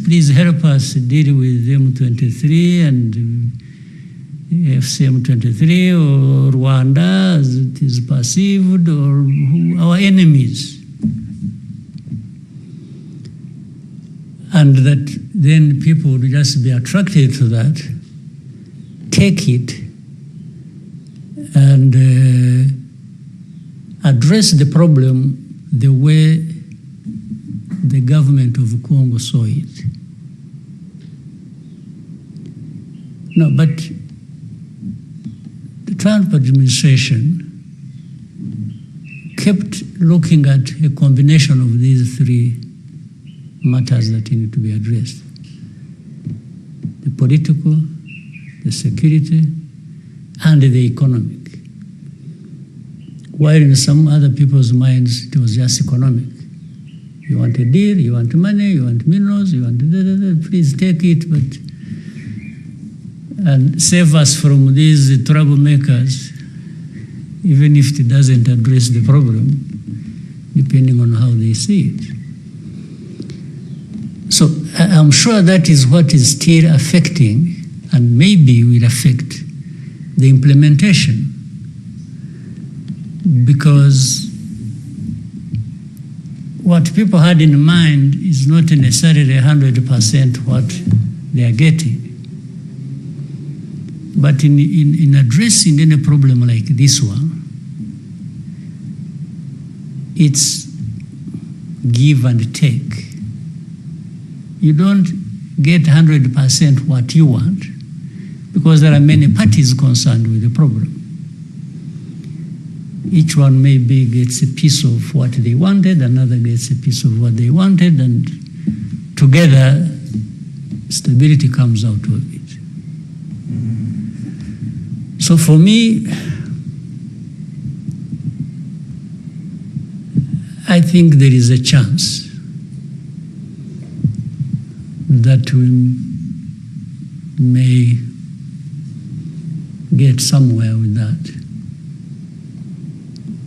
please help us deal with M23 and FCM23 or Rwanda as it is perceived, or our enemies. And that then people would just be attracted to that, take it, and address the problem the way the government of Congo saw it. No, but the Trump administration kept looking at a combination of these three matters that need to be addressed: the political, the security, and the economic. While in some other people's minds, it was just economic. You want a deal, you want money, you want minerals, you want please take it, and save us from these troublemakers, even if it doesn't address the problem, depending on how they see it. So I'm sure that is what is still affecting, and maybe will affect, the implementation. Because what people had in mind is not necessarily 100% what they are getting. But in addressing any problem like this one, it's give and take. You don't get 100% what you want, because there are many parties concerned with the problem. Each one maybe gets a piece of what they wanted, another gets a piece of what they wanted, and together stability comes out of it. So for me, I think there is a chance that we may get somewhere with that.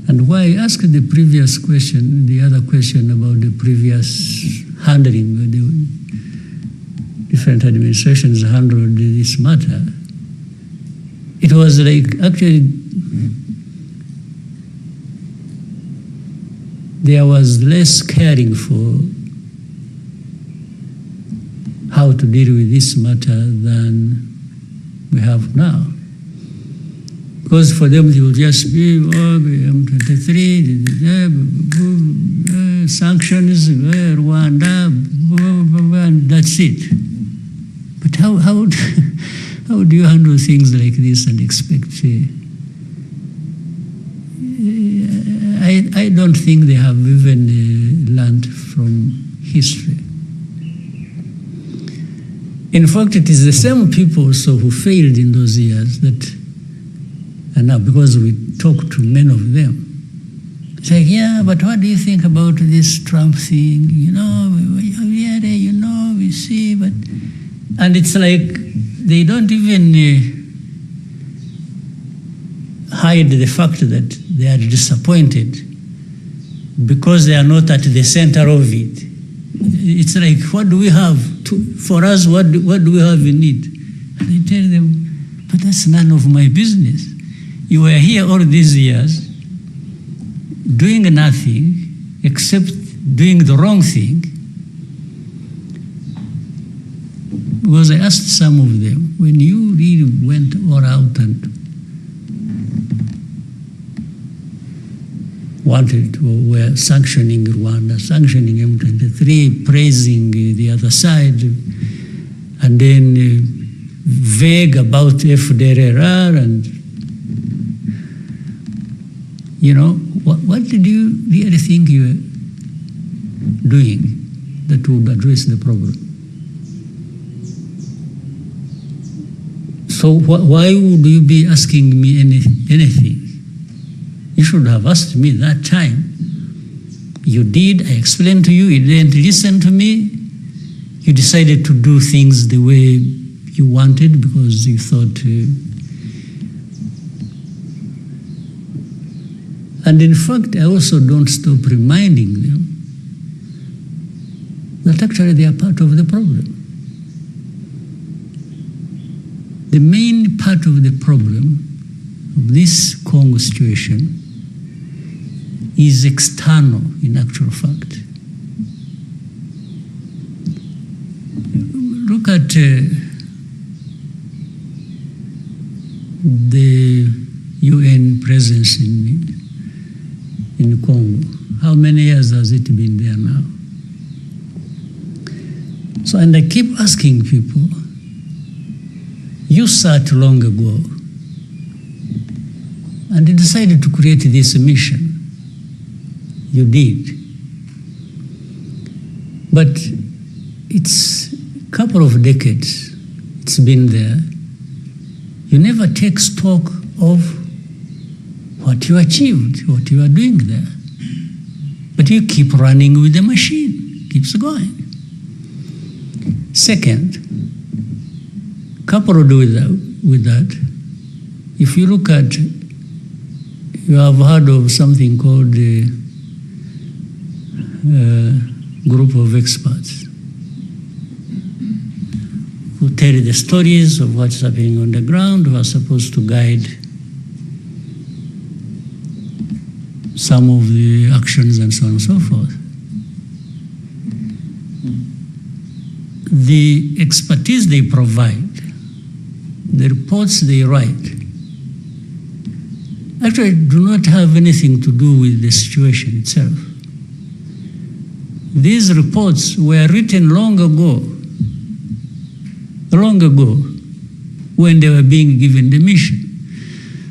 And why I asked the previous question, the other question about the previous handling, the different administrations handled this matter, it was like actually there was less caring for how to deal with this matter than we have now. Because for them, it will just be M23, sanctions, Rwanda, and that's it. But how do you handle things like this and expect? I don't think they have even learned from history. In fact, it is the same people also who failed in those years that. And now, because we talk to many of them, it's like, yeah, but what do you think about this Trump thing? You know, we see, but... And it's like they don't even hide the fact that they are disappointed because they are not at the center of it. It's like, what do we have? For us, what do we have in it? And I tell them, but that's none of my business. You were here all these years doing nothing except doing the wrong thing. Because I asked some of them, when you really went all out and wanted to, were sanctioning Rwanda, sanctioning M23, praising the other side, and then vague about FDLR and you know, what did you really think you were doing that would address the problem? So why would you be asking me anything? You should have asked me that time. You did, I explained to you, you didn't listen to me. You decided to do things the way you wanted because you thought... And in fact, I also don't stop reminding them that actually they are part of the problem. The main part of the problem of this Congo situation is external, in actual fact. Look at the UN presence in Congo. How many years has it been there now? So, and I keep asking people, you sat long ago and decided to create this mission. You did. But it's a couple of decades it's been there. You never take stock of what you achieved, what you are doing there. But you keep running with the machine, keeps going. Second, coupled with that, if you look at, you have heard of something called the group of experts who tell the stories of what's happening on the ground, who are supposed to guide some of the actions and so on and so forth. The expertise they provide, the reports they write, actually do not have anything to do with the situation itself. These reports were written long ago, when they were being given the mission.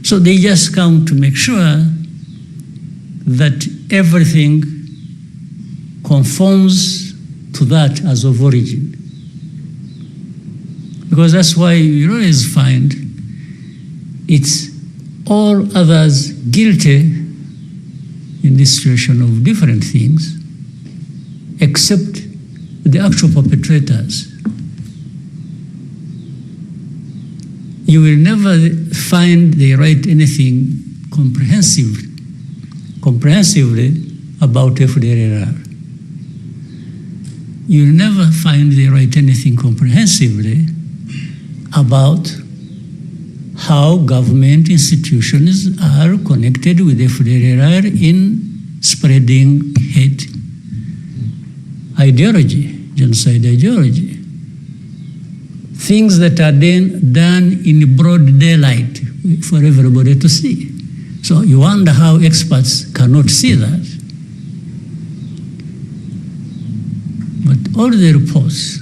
So they just come to make sure that everything conforms to that as of origin. Because that's why you always find it's all others guilty in this situation of different things, except the actual perpetrators. You will never find they write anything comprehensively about FDLR. You will never find they write anything comprehensively about how government institutions are connected with FDLR in spreading hate ideology, genocide ideology. Things that are then done in broad daylight for everybody to see. So you wonder how experts cannot see that. But all the reports,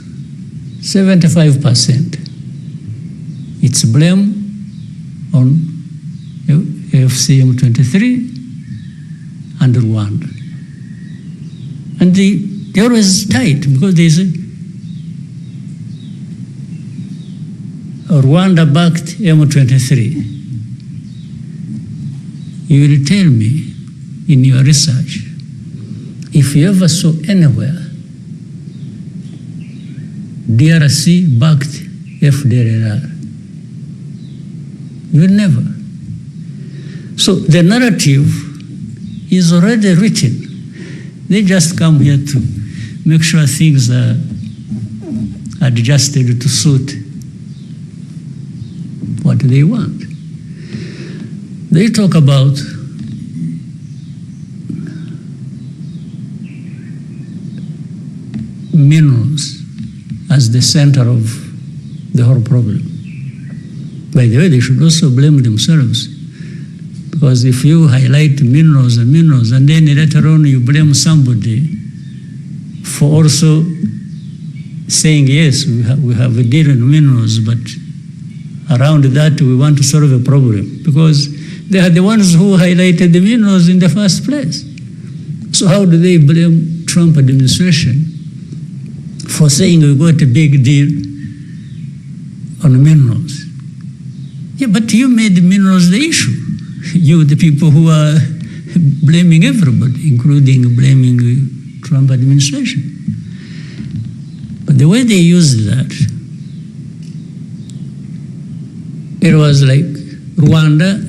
75%, it's blame on FCM23 and Rwanda. And they're always tight because there's a Rwanda-backed M23. You will tell me in your research if you ever saw anywhere DRC-backed FDLR. You will never. So the narrative is already written. They just come here to make sure things are adjusted to suit what they want. They talk about minerals as the center of the whole problem. By the way, they should also blame themselves, because if you highlight minerals and then later on you blame somebody for also saying, yes, we have a deal in minerals, but around that we want to solve a problem, because they are the ones who highlighted the minerals in the first place. So how do they blame Trump administration for saying we got a big deal on minerals? Yeah, but you made minerals the issue. You, the people who are blaming everybody, including blaming Trump administration. But the way they used that, it was like Rwanda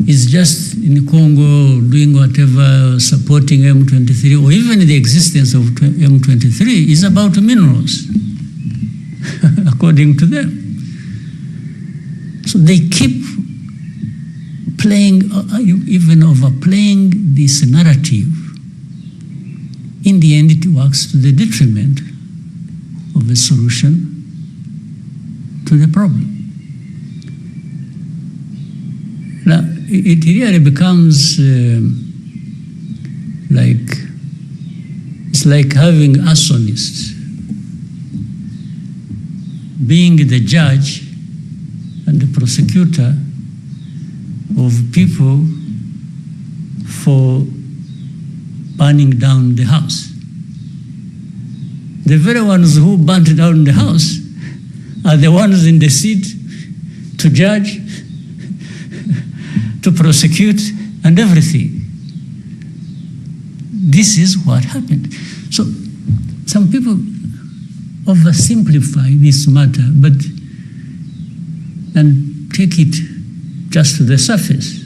is just in Congo doing whatever, supporting M23, or even the existence of M23 is about minerals, according to them. So they keep playing, even overplaying this narrative. In the end, it works to the detriment of the solution to the problem. Now, it really becomes it's like having arsonists being the judge and the prosecutor of people for burning down the house. The very ones who burnt down the house are the ones in the seat to judge, to prosecute, and everything. This is what happened. So some people oversimplify this matter, and take it just to the surface.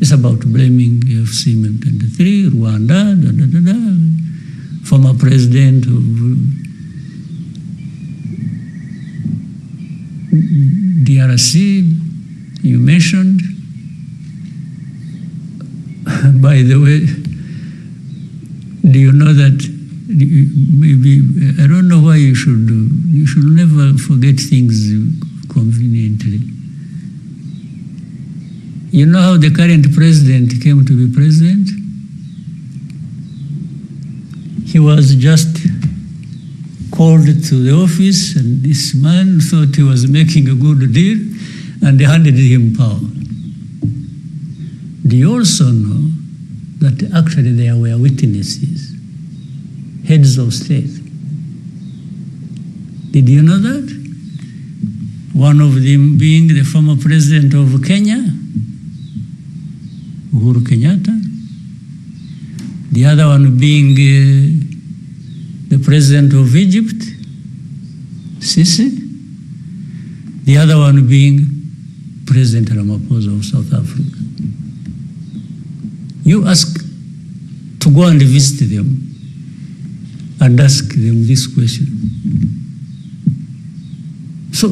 It's about blaming FCM23, Rwanda, former president of DRC, you mentioned. By the way, do you know that maybe, I don't know why you should never forget things conveniently. You know how the current president came to be president? He was just called to the office, and this man thought he was making a good deal, and they handed him power. Do you also know that actually there were witnesses, heads of state? Did you know that? One of them being the former president of Kenya, Uhuru Kenyatta. The other one being the president of Egypt, Sisi. The other one being President Ramaphosa of South Africa. You ask to go and visit them and ask them this question. So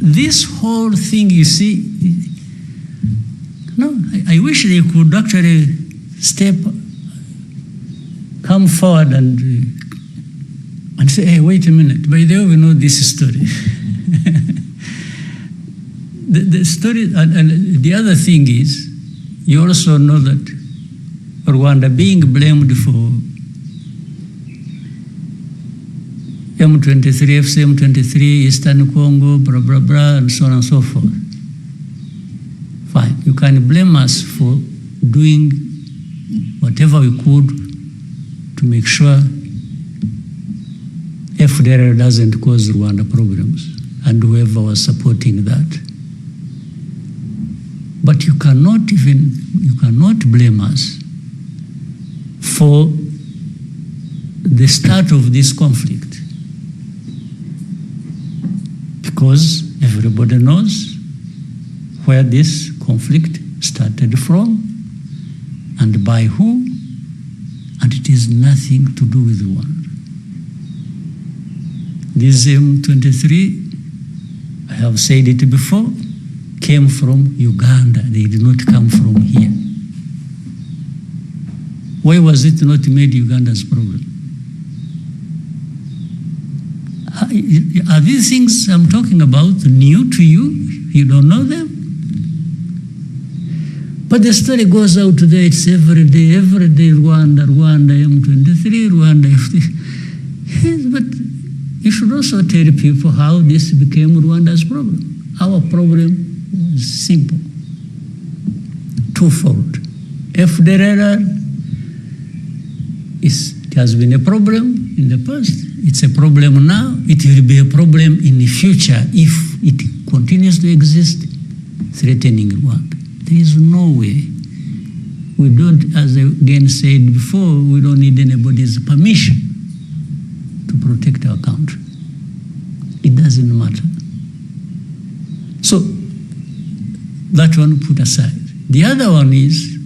this whole thing, you see, no, I wish they could actually come forward and say, hey, wait a minute, by the way, we know this story. the story, and the other thing is, you also know that Rwanda being blamed for M23, FCM23, Eastern Congo, blah, blah, blah, and so on and so forth. Fine, you can blame us for doing whatever we could to make sure FDR doesn't cause Rwanda problems, and whoever was supporting that. But you cannot blame us for the start of this conflict, because everybody knows where this conflict started from and by who, and it is nothing to do with Rwanda. This M23, I have said it before, came from Uganda. They did not come from here. Why was it not made Uganda's problem? Are these things I'm talking about new to you? You don't know them? But the story goes out today, it's every day, Rwanda, M23, Rwanda, FD. Yes, but you should also tell people how this became Rwanda's problem. Our problem was simple, twofold. FDR it has been a problem in the past, it's a problem now, it will be a problem in the future if it continues to exist, threatening Rwanda. There is no way. We don't, as I again said before, we don't need anybody's permission to protect our country. It doesn't matter. So that one put aside. The other one is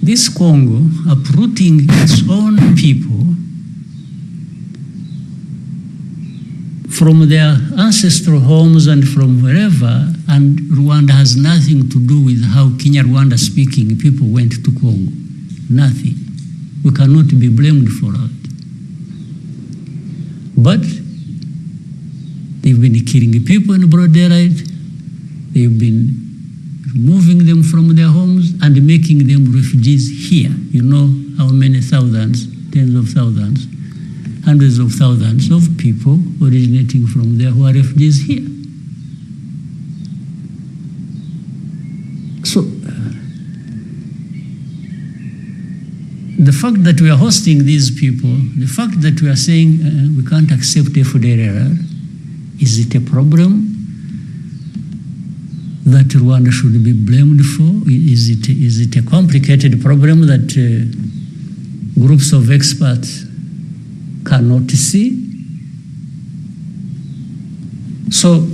this Congo uprooting its own people from their ancestral homes and from wherever, and Rwanda has nothing to do with how Kinyarwanda speaking people went to Congo. Nothing. We cannot be blamed for that. But they've been killing people in broad daylight. They've been removing them from their homes and making them refugees here. You know how many thousands, tens of thousands, hundreds of thousands of people originating from there who are refugees here. So, the fact that we are hosting these people, the fact that we are saying we can't accept FDLR, is it a problem that Rwanda should be blamed for? Is it a complicated problem that groups of experts cannot see? So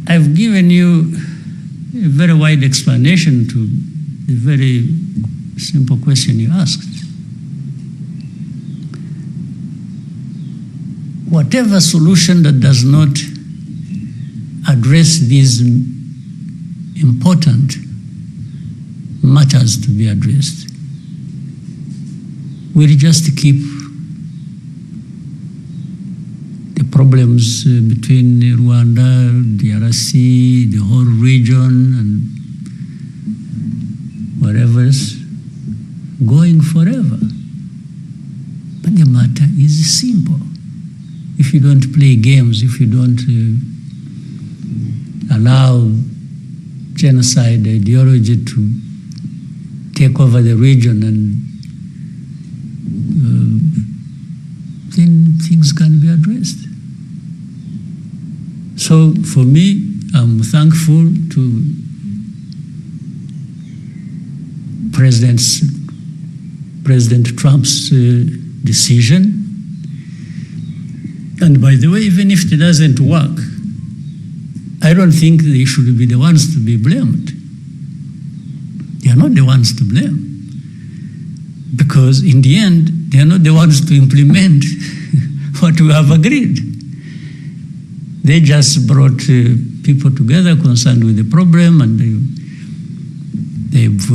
I've given you a very wide explanation to the very simple question you asked. Whatever solution that does not address these important matters to be addressed will just keep the problems between Rwanda, DRC, the whole region, and wherever else going forever. But the matter is simple. If you don't play games, if you don't allow genocide ideology to take over the region, and then things can be addressed. So for me, I'm thankful to President Trump's decision. And by the way, even if it doesn't work, I don't think they should be the ones to be blamed. They are not the ones to blame. Because in the end, they are not the ones to implement what we have agreed. They just brought people together concerned with the problem, and they've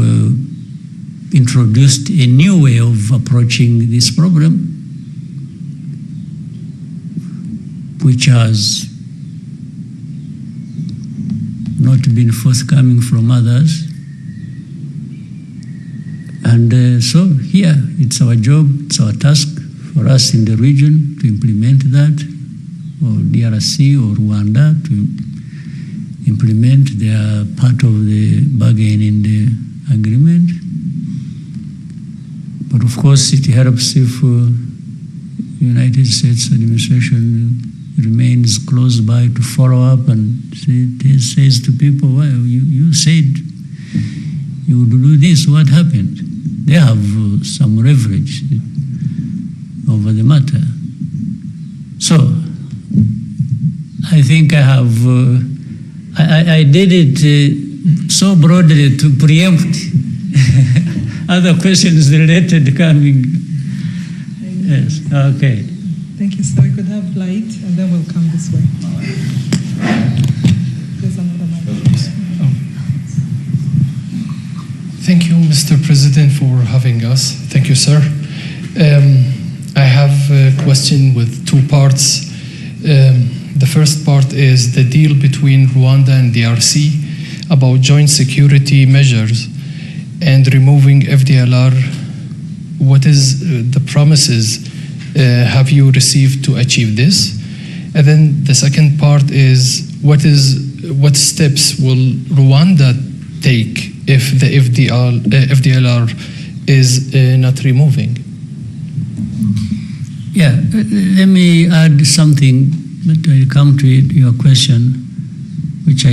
introduced a new way of approaching this problem, which has not been forthcoming from others. And so here, it's our job, it's our task for us in the region to implement that, or DRC or Rwanda to implement their part of the bargain in the agreement. But of course, it helps if United States administration remains close by to follow up and says to people, well, you said you would do this, what happened? They have some leverage over the matter. So I think I have, I did it so broadly to preempt other questions related coming. Yes, okay. Thank you, sir. We could have light, and then we'll come this way. There's another microphone. Thank you, Mr. President, for having us. Thank you, sir. I have a question with two parts. The first part is the deal between Rwanda and DRC about joint security measures and removing FDLR. What is the promises have you received to achieve this? And then the second part is what steps will Rwanda take if the FDLR is not removing? Yeah, let me add something, but I'll come to it, your question, which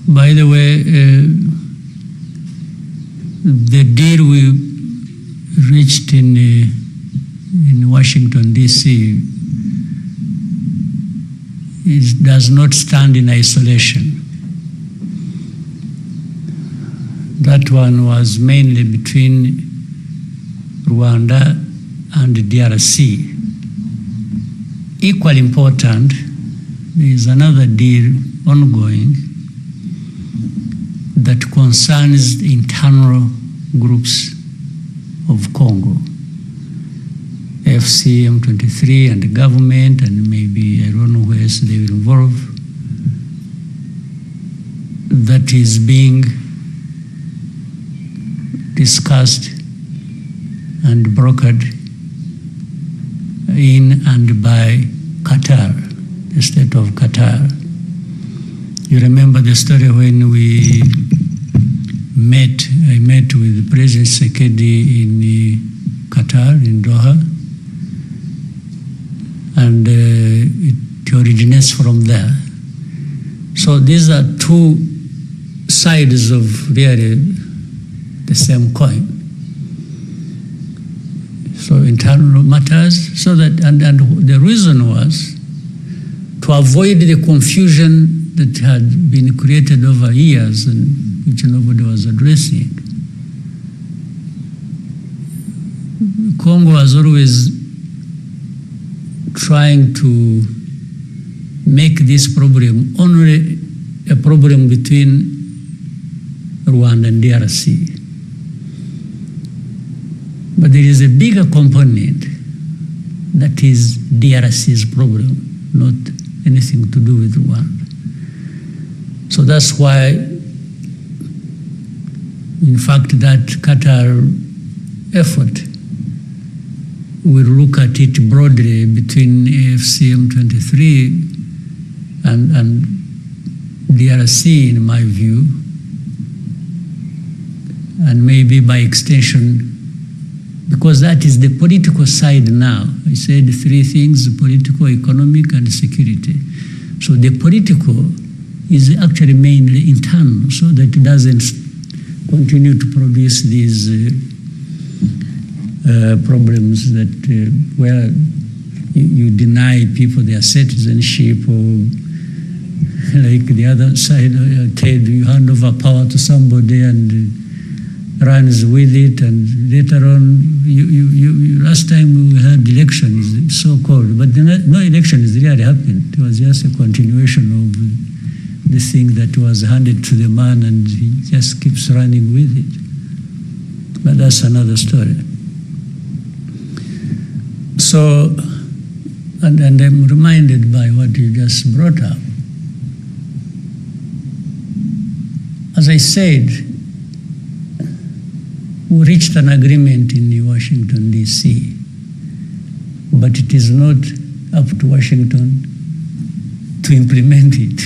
by the way, the deal we reached in Washington, D.C. does not stand in isolation. That one was mainly between Rwanda and DRC. Equally important, there is another deal ongoing that concerns the internal groups of Congo, FC, M23, and the government, and maybe I don't know where else they will involve. That is being discussed and brokered in and by Qatar, the state of Qatar. You remember the story when I met with President Sekedi in Qatar, in Doha, and it originates from there. So these are two sides of really the same coin. So internal matters, so that, and the reason was to avoid the confusion that had been created over years and which nobody was addressing. Congo was always trying to make this problem only a problem between Rwanda and DRC. But there is a bigger component that is DRC's problem, not anything to do with Rwanda. So that's why, in fact, that Qatar effort will look at it broadly between AFC M23 and DRC, in my view, and maybe by extension, because that is the political side now. I said three things: political, economic, and security. So the political is actually mainly internal, so that it doesn't continue to produce these problems that where you deny people their citizenship, or like the other side, you hand over power to somebody and runs with it, and later on, last time we had elections, so-called, but no elections really happened. It was just a continuation of the thing that was handed to the man, and he just keeps running with it. But that's another story. So, and I'm reminded by what you just brought up. As I said, we reached an agreement in Washington, D.C., but it is not up to Washington to implement it.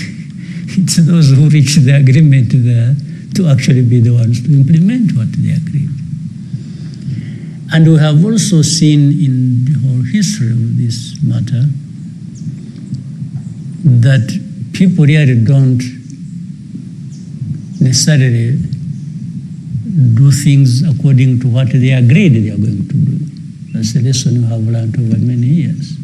It's those who reach the agreement there to actually be the ones to implement what they agreed. And we have also seen in the whole history of this matter that people really don't necessarily do things according to what they agreed they are going to do. That's a lesson we have learned over many years.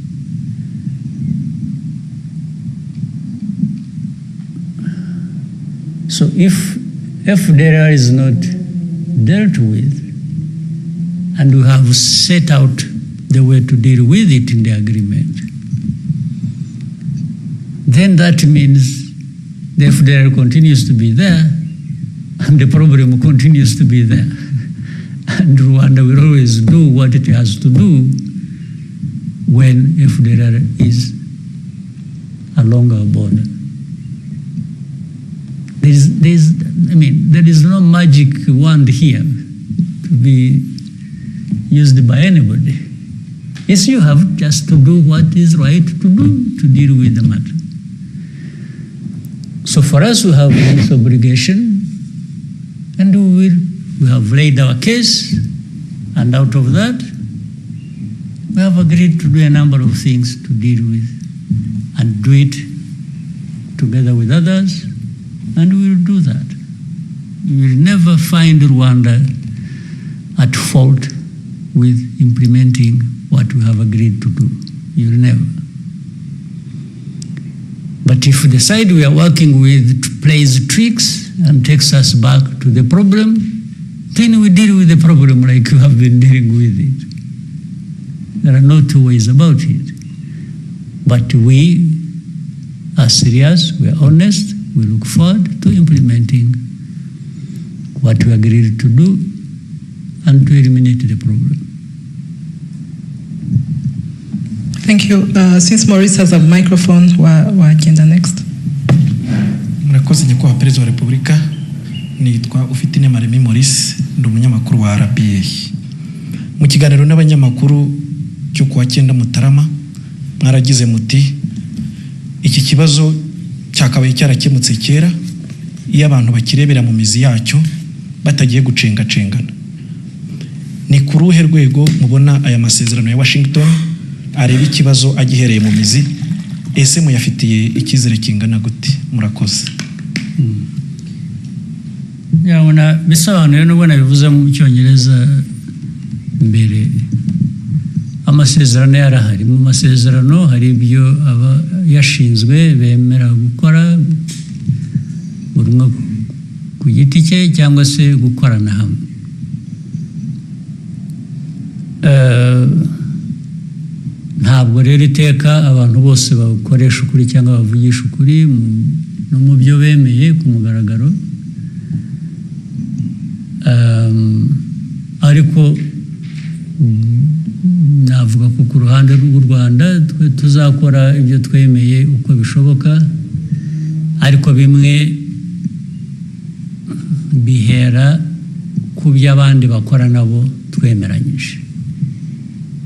So if FDR is not dealt with, and we have set out the way to deal with it in the agreement, then that means the FDR continues to be there, and the problem continues to be there. And Rwanda will always do what it has to do when FDR is along our border. There is no magic wand here to be used by anybody. Yes, you have just to do what is right to do to deal with the matter. So for us, we have this obligation, and we have laid our case, and out of that, we have agreed to do a number of things to deal with, and do it together with others, and we will do that. We will never find Rwanda at fault with implementing what we have agreed to do. You will never. But if the side we are working with plays tricks and takes us back to the problem, then we deal with the problem like we have been dealing with it. There are no two ways about it. But we are serious, we are honest, we look forward to implementing what we agreed to do and to eliminate the problem. Thank you. Since Maurice has a microphone, wagenda next. Murakoze nyakubahwa Perezida wa Repubulika, nitwa Ufitine Maremi Maurice, ndi umunyamakuru wa RBA. Mu kiganiro n'abanyamakuru cyo kuwa 9 Mutarama mwaragize muti iki kibazo cyakabaye cyarakemutse kera iyo abantu bakirebera mu mizi yacyo batagiye gucengacengana. Ni ku ruhe rwego mubona aya masezerano ya Washington areba ikibazo agihereye mu mizi, ese muyafitiye ikizere kingana gute? Murakoze. Yabona bisobanuye n'ubwo nabivuze mu Cyongereza mbere, amasezerano yarahari. Mu masezerano hari ibyo aba yashinzwe bemera gukora buri umwe ku giti cye cyangwa se gukorana hamwe. Ntabwo rero iteka abantu bose bakoresha ukuri cyangwa bavugisha ukuri no mu byo bemeye ku mugaragaro, ariko navuga ko ku ruhande rw'u Rwanda tuzakora ibyo twemeye uko bishoboka, ariko bimwe bihera ku byo abandi bakora nabo twemeranyije.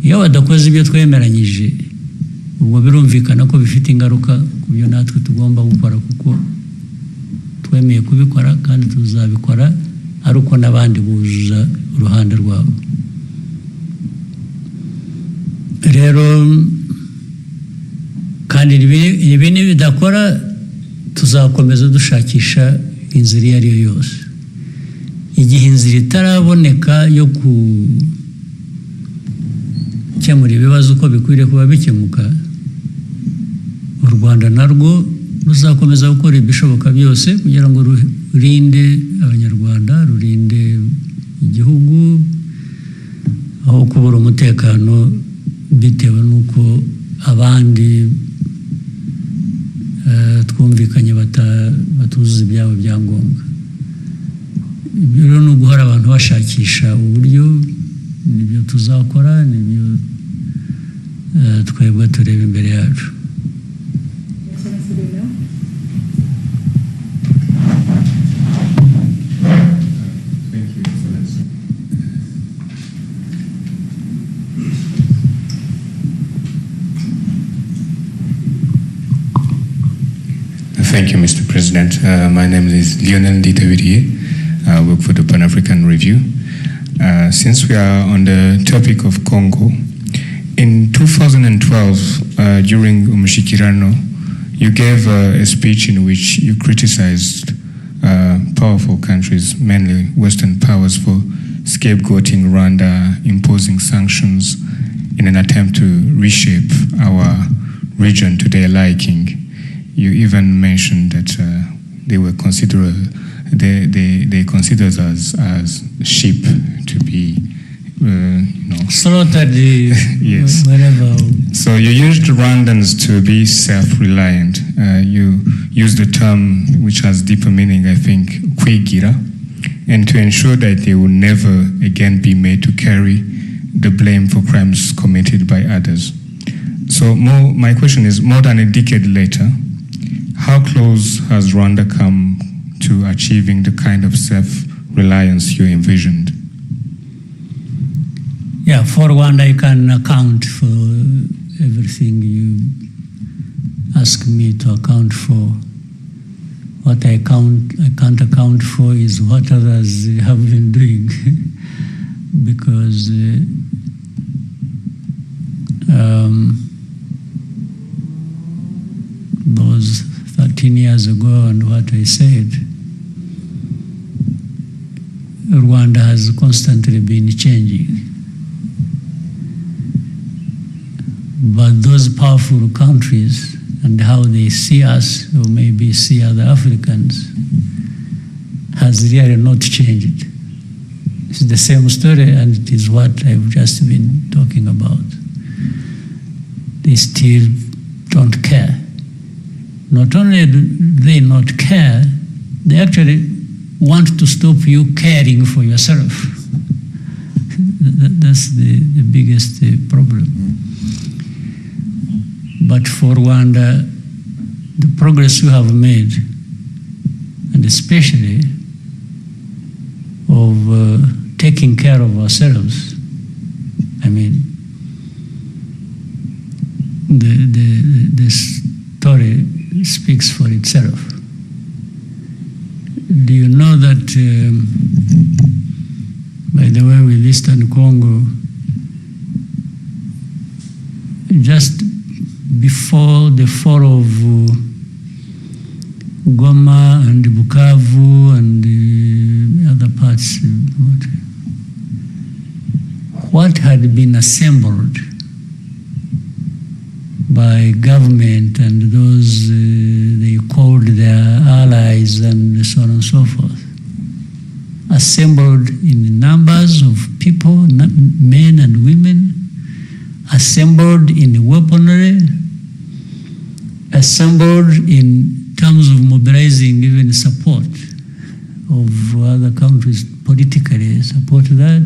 Iyo badakoze ibyo twemeranyije, ubwo birumvikana ko bifite ingaruka ku byo natwe tugomba gukora, kuko twemeye kubikora kandi tuzabikora ari uko n'abandi buzuza uruhande rwabo. Rero kandi ibi nibidakora tuzakomeza dushakisha inzira iyo ari yo yose. Igihe inzira itaraboneka yo gukemura ibibazo uko bikwiriye kuba bikemuka, u Rwanda narwo ruzakomeza gukora ibishoboka byose kugira ngo rurinde abanyarwanda, rurinde igihugu aho kubura umutekano bitewe n'uko abandi twumvikanye batuzuza ibyabo byangombwa. Rero ni uguhora abantu bashakisha uburyo, nibyo tuzakora, nibyo twebwe tureba imbere yacu. Thank you, Mr. President. My name is Lionel Ditavidier. I work for the Pan-African Review. Since we are on the topic of Congo, in 2012, during Umushikirano, you gave a speech in which you criticized powerful countries, mainly Western powers, for scapegoating Rwanda, imposing sanctions in an attempt to reshape our region to their liking. You even mentioned that they considered us as sheep to be, slaughtered. Yes. Wherever. So you used Rwandans to be self-reliant. You used the term which has deeper meaning, I think, kwigira, and to ensure that they will never again be made to carry the blame for crimes committed by others. So my question is, more than a decade later, how close has Rwanda come to achieving the kind of self-reliance you envisioned? Yeah, for Rwanda, I can account for everything you ask me to account for. What I can't account for is what others have been doing, because those 13 years ago and what I said, Rwanda has constantly been changing. But those powerful countries and how they see us, or maybe see other Africans, has really not changed. It's the same story, and it is what I've just been talking about. They still don't care. Not only do they not care, they actually want to stop you caring for yourself. That's the biggest problem. But for Rwanda, the progress we have made, and especially of taking care of ourselves, I mean, the story speaks for itself. Do you know that, by the way, with Eastern Congo, just before the fall of Goma and Bukavu and the other parts, what had been assembled by government and those they called their allies and so on and so forth, assembled in numbers of people, men and women, assembled in weaponry, assembled in terms of mobilizing even support of other countries politically support that,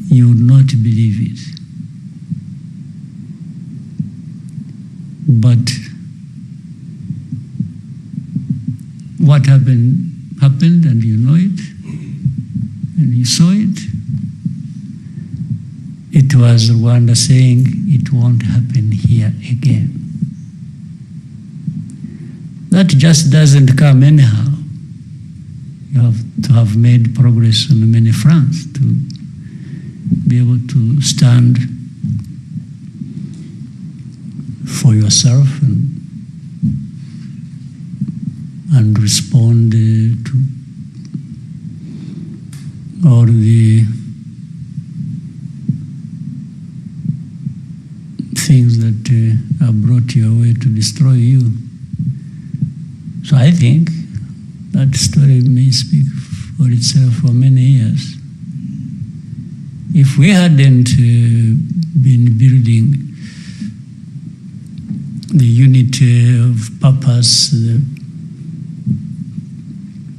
you would not believe it. But what happened, and you know it, and you saw it. It was Rwanda saying it won't happen here again. That just doesn't come anyhow. You have to have made progress on many fronts to be able to stand for yourself and respond to all the things that are brought your way to destroy you. So I think that story may speak for itself for many years. If we hadn't been building the unity of purpose,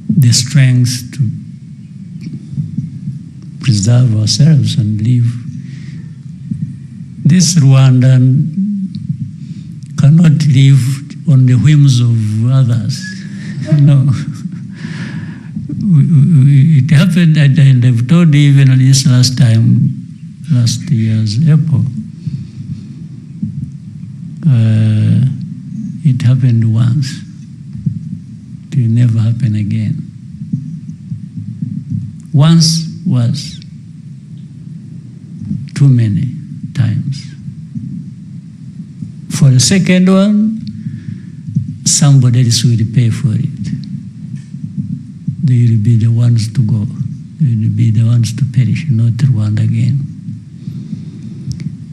the strength to preserve ourselves and live, this Rwandan cannot live on the whims of others. No. It happened, and I've told you even this last year's April, it happened once. It will never happen again. Once was too many times. For the second one, somebody else will pay for it. They will be the ones to go. They will be the ones to perish, not Rwanda again.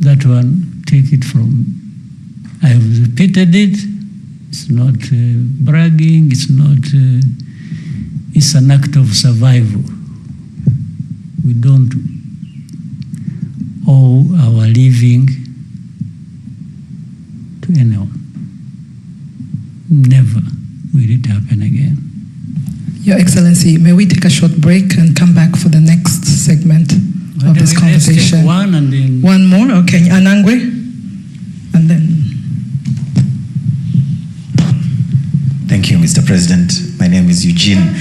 That one, take it from, I have repeated it. It's not bragging, it's not, it's an act of survival. We don't owe our living to anyone. Never will it happen again. Your Excellency, may we take a short break and come back for the next segment of this conversation? One and then one more, okay. Anangwe, and then. Thank you, Mr. President. My name is Eugene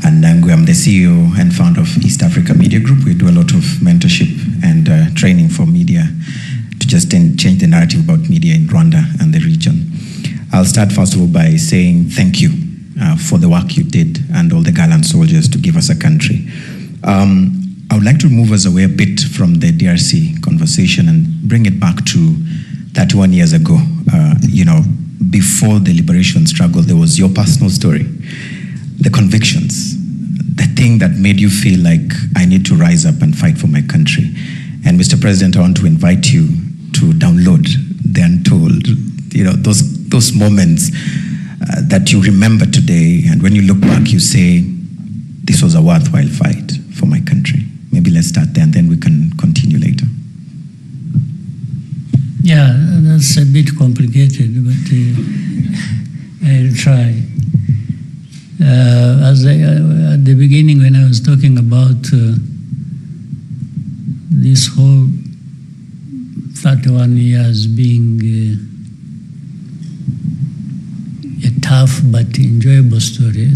Anangwe. I'm the CEO and founder of East Africa Media Group. We do a lot of mentorship and training for media to just change the narrative about media in Rwanda and the region. I'll start first of all by saying thank you for the work you did and all the gallant soldiers to give us a country. I would like to move us away a bit from the DRC conversation and bring it back to 31 years ago. Before the liberation struggle, there was your personal story, the convictions, the thing that made you feel like I need to rise up and fight for my country. And Mr. President, I want to invite you to download the Untold, those moments that you remember today, and when you look back, you say, this was a worthwhile fight for my country? Maybe let's start there, and then we can continue later. Yeah, that's a bit complicated, but I'll try. At the beginning, when I was talking about this whole 31 years being a tough but enjoyable story,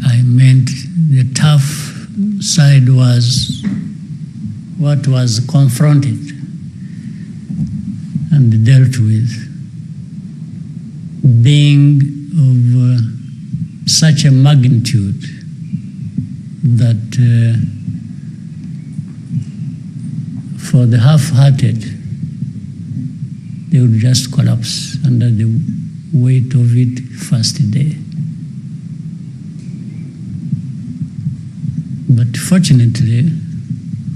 I meant the tough side was what was confronted and dealt with, being of such a magnitude that for the half-hearted, they would just collapse under the weight of it first day. But fortunately,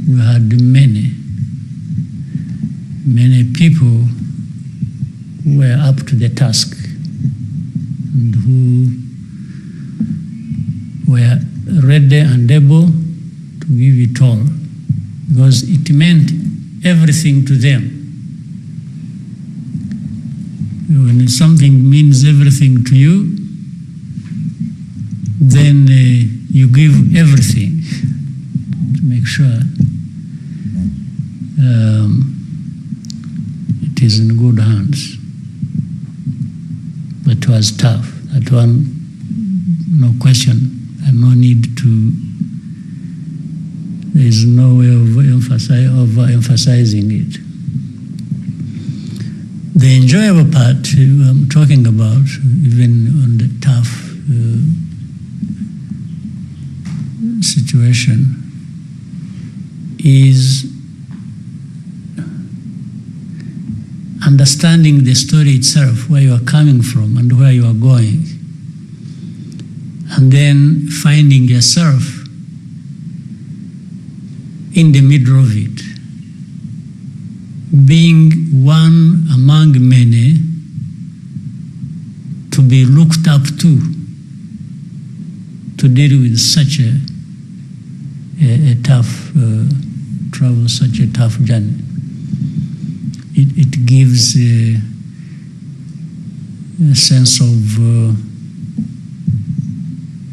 we had many people who were up to the task and who were ready and able to give it all, because it meant everything to them. When something means everything to you, then you give everything to make sure it is in good hands. But it was tough. That one, no question, and no need to. There is no way of emphasizing it. The enjoyable part I'm talking about, even on the tough situation, is understanding the story itself, where you are coming from and where you are going, and then finding yourself in the middle of it, being one among many to be looked up to deal with such a tough travel, such a tough journey. It gives a sense of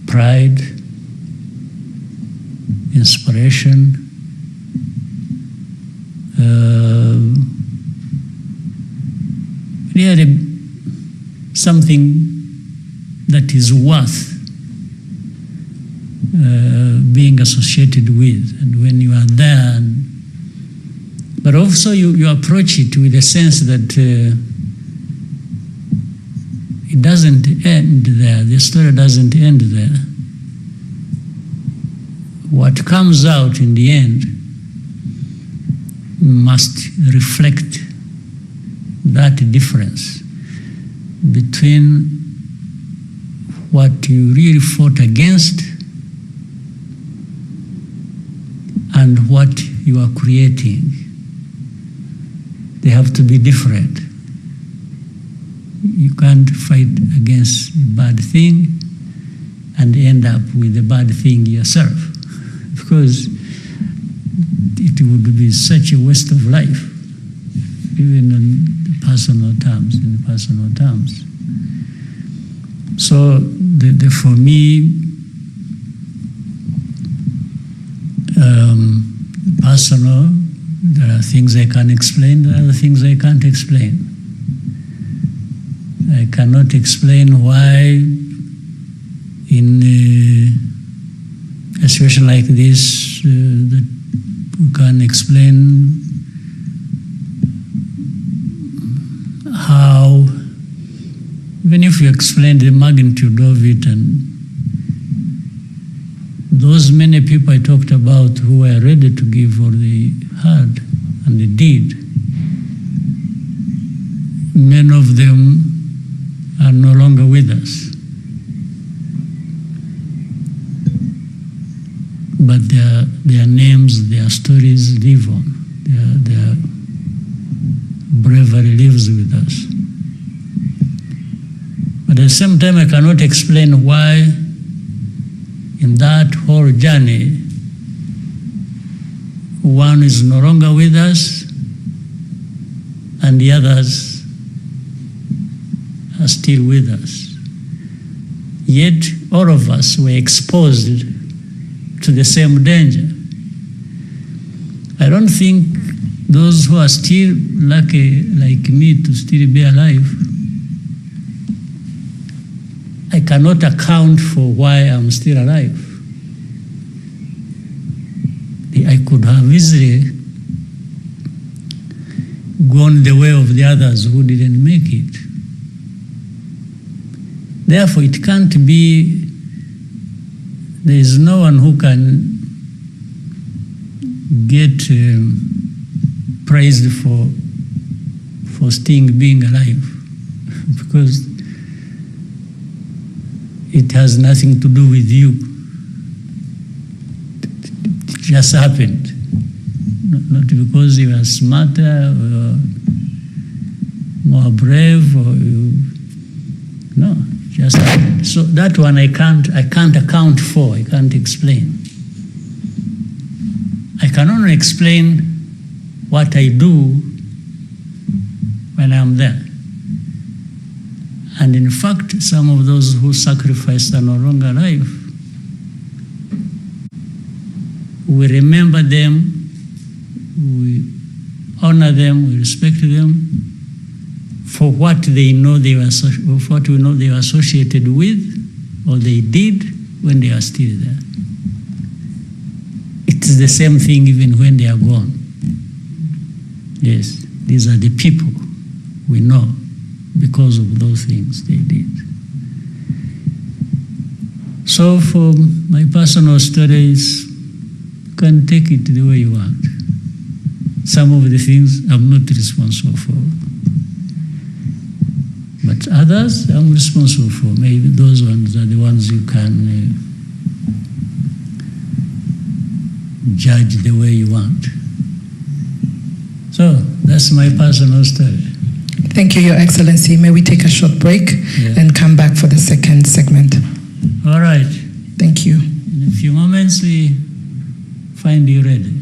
pride, inspiration, really something that is worth being associated with. And when you are there, but also you approach it with a sense that it doesn't end there. The story doesn't end there. What comes out in the end must reflect that difference between what you really fought against and what you are creating. They have to be different. You can't fight against a bad thing and end up with a bad thing yourself, because it would be such a waste of life, even in personal terms. So for me, personal, there are things I can explain, there are other things I can't explain. I cannot explain why in a situation like this that we can explain how, even if you explain the magnitude of it, and those many people I talked about who were ready to give all they had, and they did, many of them are no longer with us. But their names, their stories live on. Their bravery lives with us. But at the same time, I cannot explain why in that whole journey, one is no longer with us and the others are still with us. Yet all of us were exposed to the same danger. I don't think those who are still lucky like me to still be alive, I cannot account for why I'm still alive. I could have easily gone the way of the others who didn't make it. Therefore, it can't be, there is no one who can get praised for still being alive, because it has nothing to do with you. It just happened. Not because you are smarter or more brave or no, just happened. So that one I can't account for, I can't explain. I can only explain what I do when I'm there. And in fact, some of those who sacrificed are no longer alive. We remember them, we honor them, we respect them for what they know they were, what we know they were associated with, or they did when they are still there. It's the same thing even when they are gone. Yes, these are the people we know because of those things they did. So for my personal stories, you can take it the way you want. Some of the things I'm not responsible for. But others I'm responsible for. Maybe those ones are the ones you can judge the way you want. So that's my personal story. Thank you, Your Excellency. May we take a short break and come back for the second segment? All right. Thank you. In a few moments, we find you ready.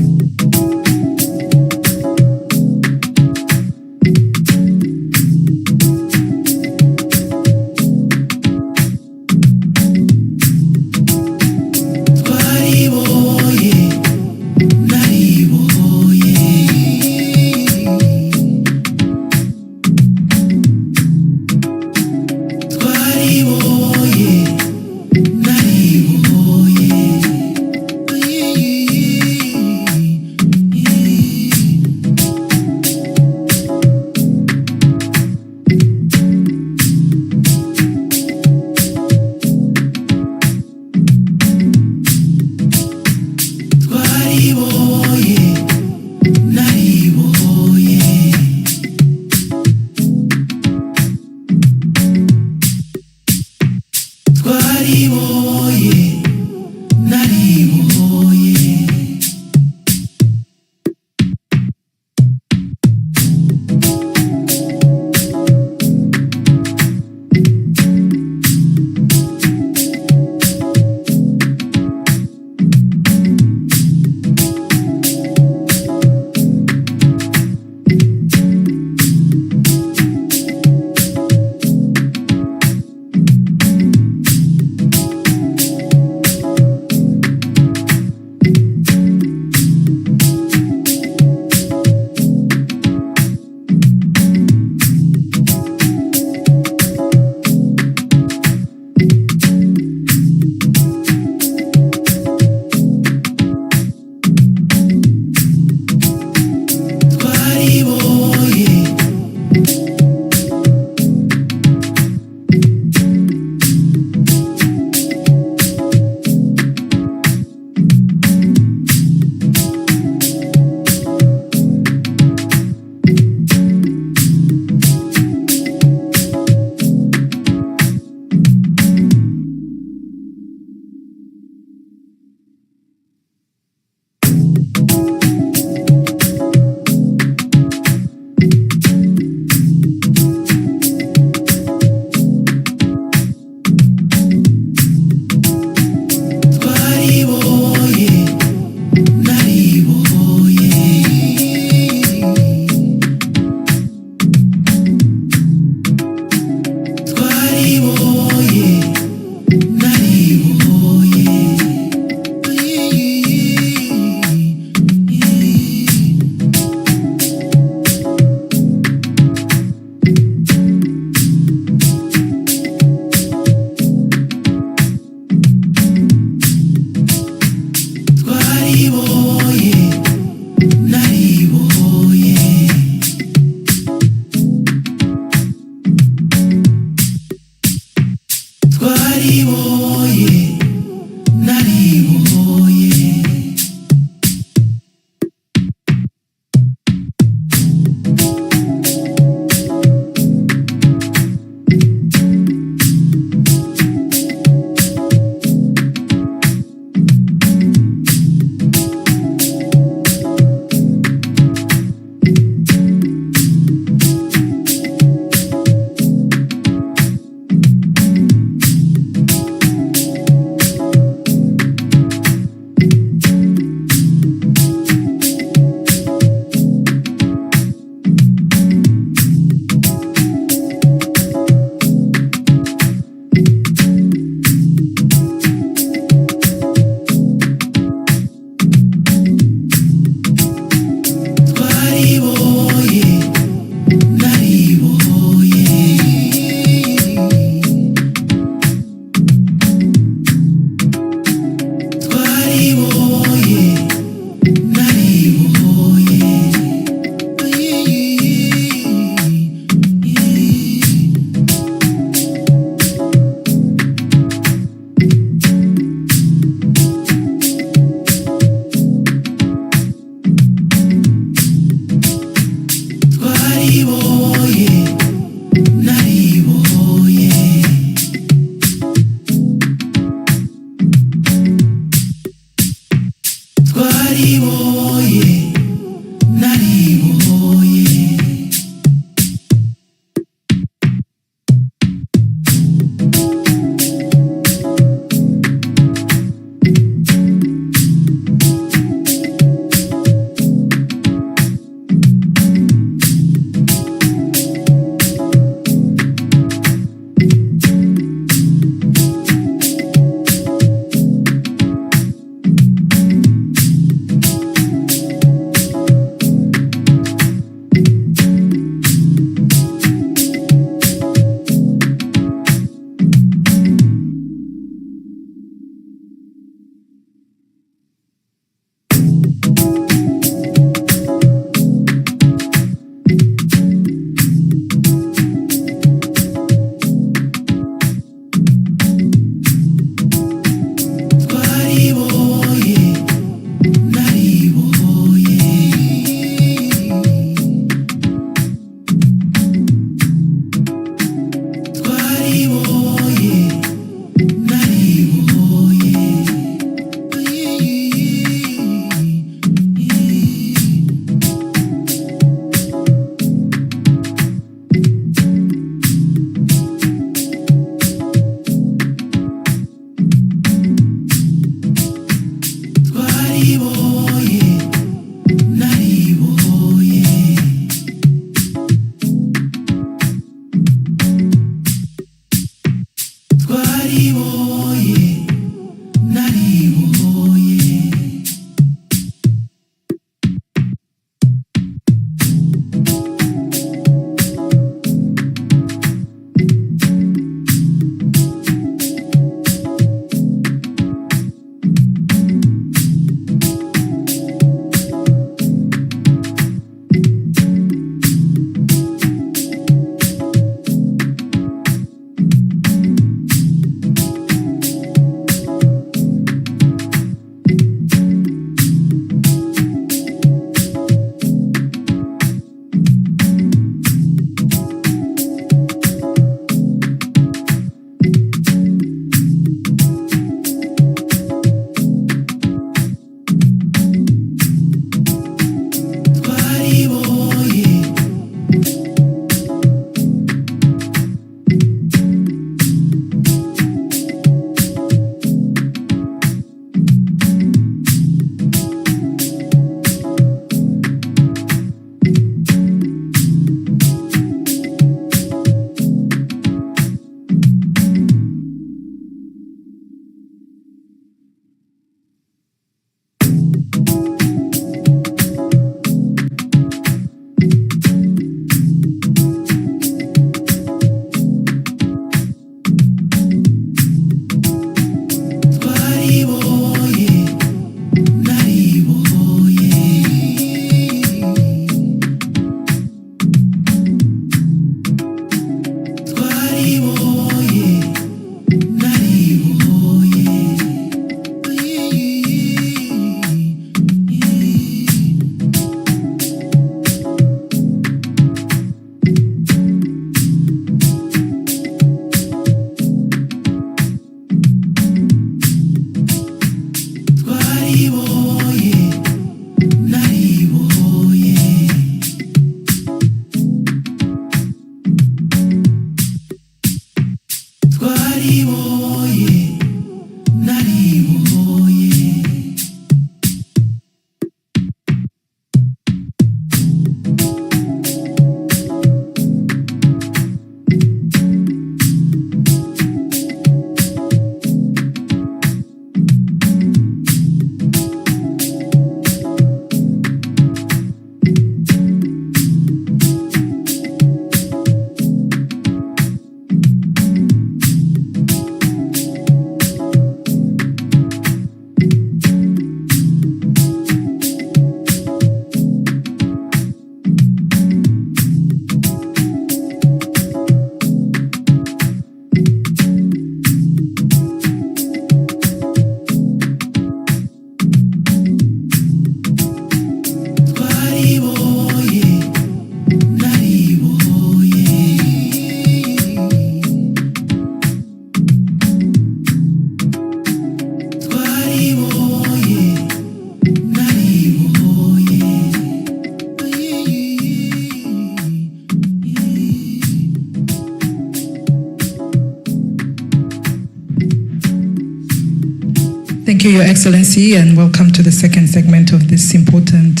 Thank you, Your Excellency, and welcome to the second segment of this important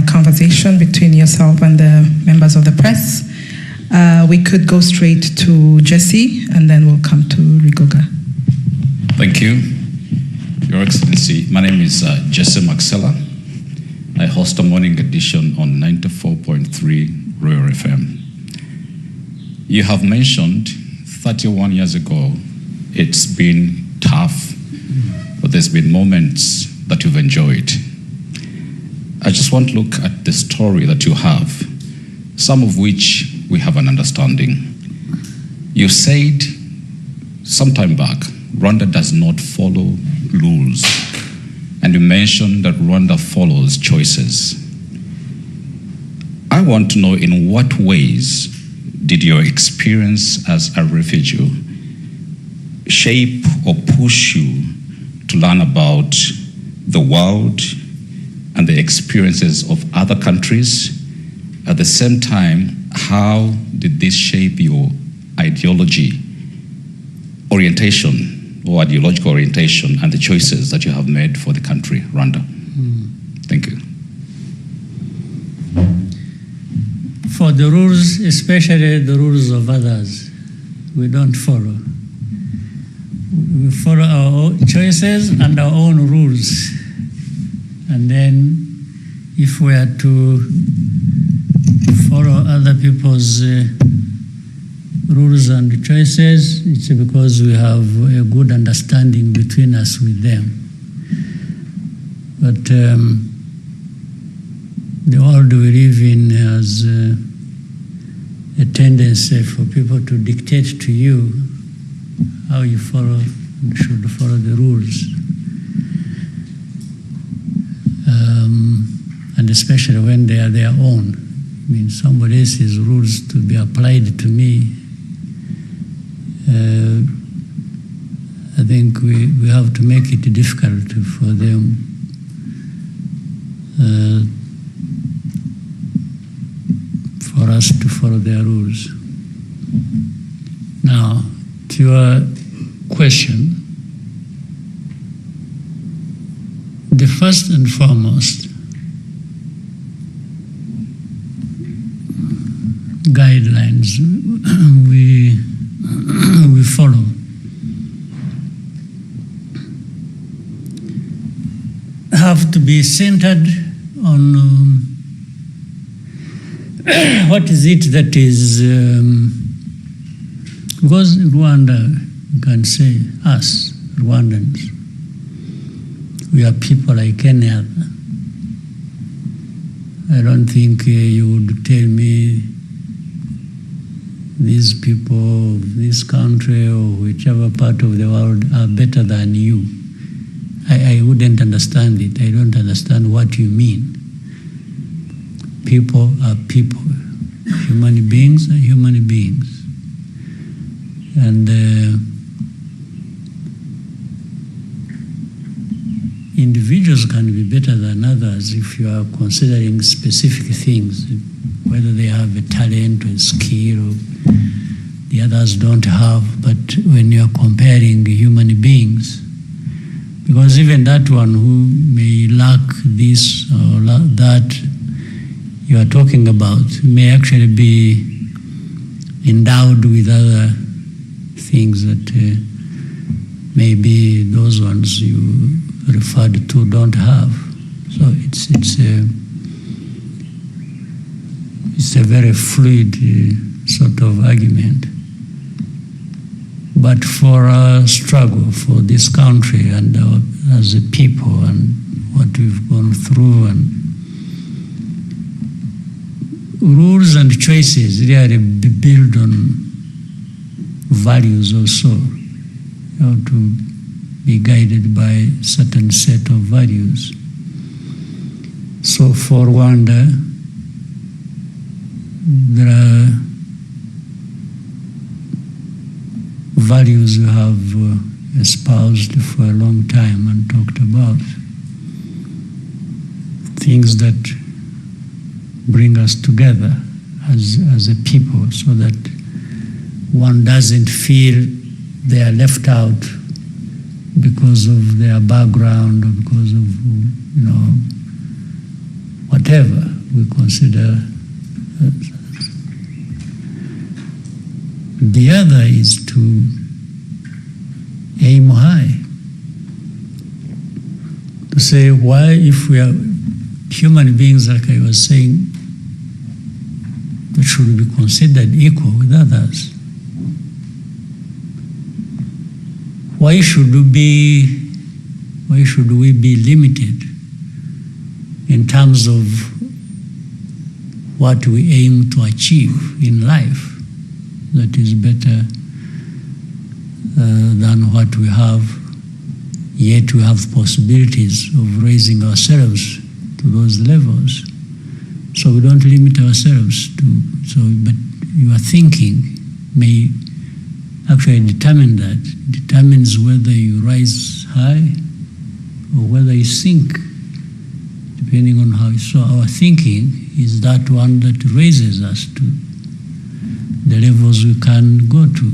conversation between yourself and the members of the press. We could go straight to Jesse, and then we'll come to Rigoga. Thank you, Your Excellency. My name is Jesse Maxella. I host a morning edition on 94.3 Royal FM. You have mentioned 31 years ago, it's been tough, but there's been moments that you've enjoyed. I just want to look at the story that you have, some of which we have an understanding. You said some time back, Rwanda does not follow rules, and you mentioned that Rwanda follows choices. I want to know, in what ways did your experience as a refugee shape or push you to learn about the world and the experiences of other countries? At the same time, how did this shape your ideology, orientation, or ideological orientation, and the choices that you have made for the country, Rwanda? Thank you. For the rules, especially the rules of others, we don't follow. We follow our own choices and our own rules. And then if we are to follow other people's rules and choices, it's because we have a good understanding between us with them. But the world we live in has a tendency for people to dictate to you how you should follow the rules. And especially when they are their own. I mean, somebody else's rules to be applied to me. I think we have to make it difficult for them for us to follow their rules. Now, to your question, the first and foremost guidelines we follow have to be centered on what is it that is, because in Rwanda, you can say us, Rwandans, we are people like any other. I don't think you would tell me these people of this country or whichever part of the world are better than you. I wouldn't understand it. I don't understand what you mean. People are people. Human beings are human beings. And individuals can be better than others if you are considering specific things, whether they have a talent or a skill or the others don't have. But when you are comparing human beings, because even that one who may lack this or that you are talking about may actually be endowed with other things that maybe those ones you referred to don't have. So it's a very fluid sort of argument. But for our struggle for this country and as a people and what we've gone through, and rules and choices really build on values also. You have to be guided by certain set of values. So for Rwanda, there are values we have espoused for a long time and talked about. Things that bring us together as a people, so that one doesn't feel they are left out because of their background or because of, whatever we consider. The other is to aim high. To say, why, if we are human beings, like I was saying, that should be considered equal with others. Why should we be limited in terms of what we aim to achieve in life that is better than what we have, yet we have possibilities of raising ourselves to those levels. So we don't limit ourselves but your thinking may actually determines whether you rise high or whether you sink, depending on how. So our thinking is that one that raises us to the levels we can go to.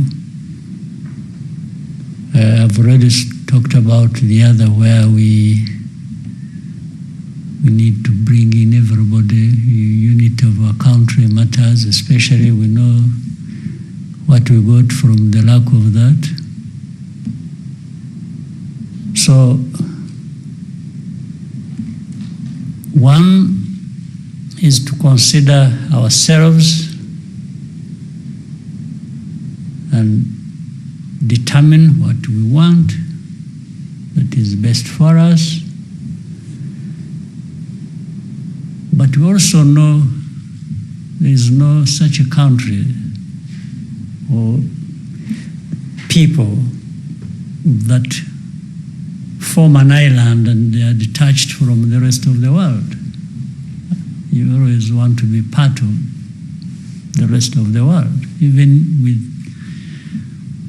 I've already talked about the other, where we need to bring in everybody. Unity of our country matters, especially we know what we got from the lack of that. So one is to consider ourselves and determine what we want that is best for us. But we also know there is no such a country or people that form an island and they are detached from the rest of the world. You always want to be part of the rest of the world, even with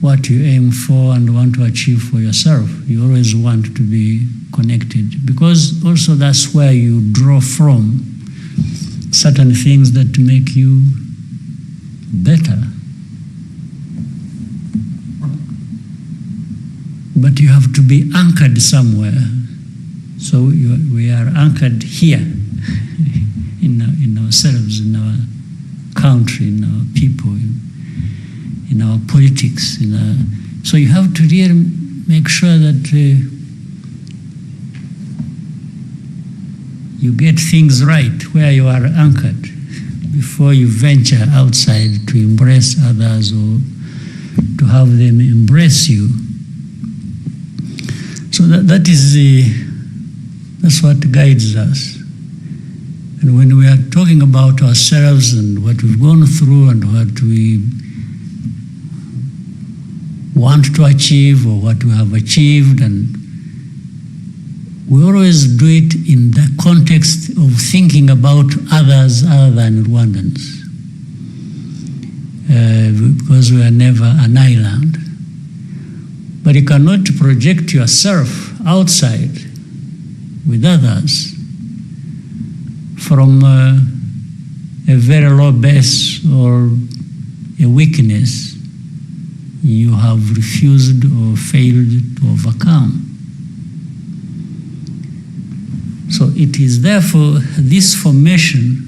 what you aim for and want to achieve for yourself. You always want to be connected, because also that's where you draw from certain things that make you better. But you have to be anchored somewhere. So we are anchored here in ourselves, in our country, in our people, in our politics. So you have to really make sure that you get things right where you are anchored before you venture outside to embrace others or to have them embrace you. So that's what guides us. And when we are talking about ourselves and what we've gone through and what we want to achieve or what we have achieved, and we always do it in the context of thinking about others other than Rwandans, because we are never an island. But you cannot project yourself outside with others from a very low base or a weakness you have refused or failed to overcome. So it is therefore this formation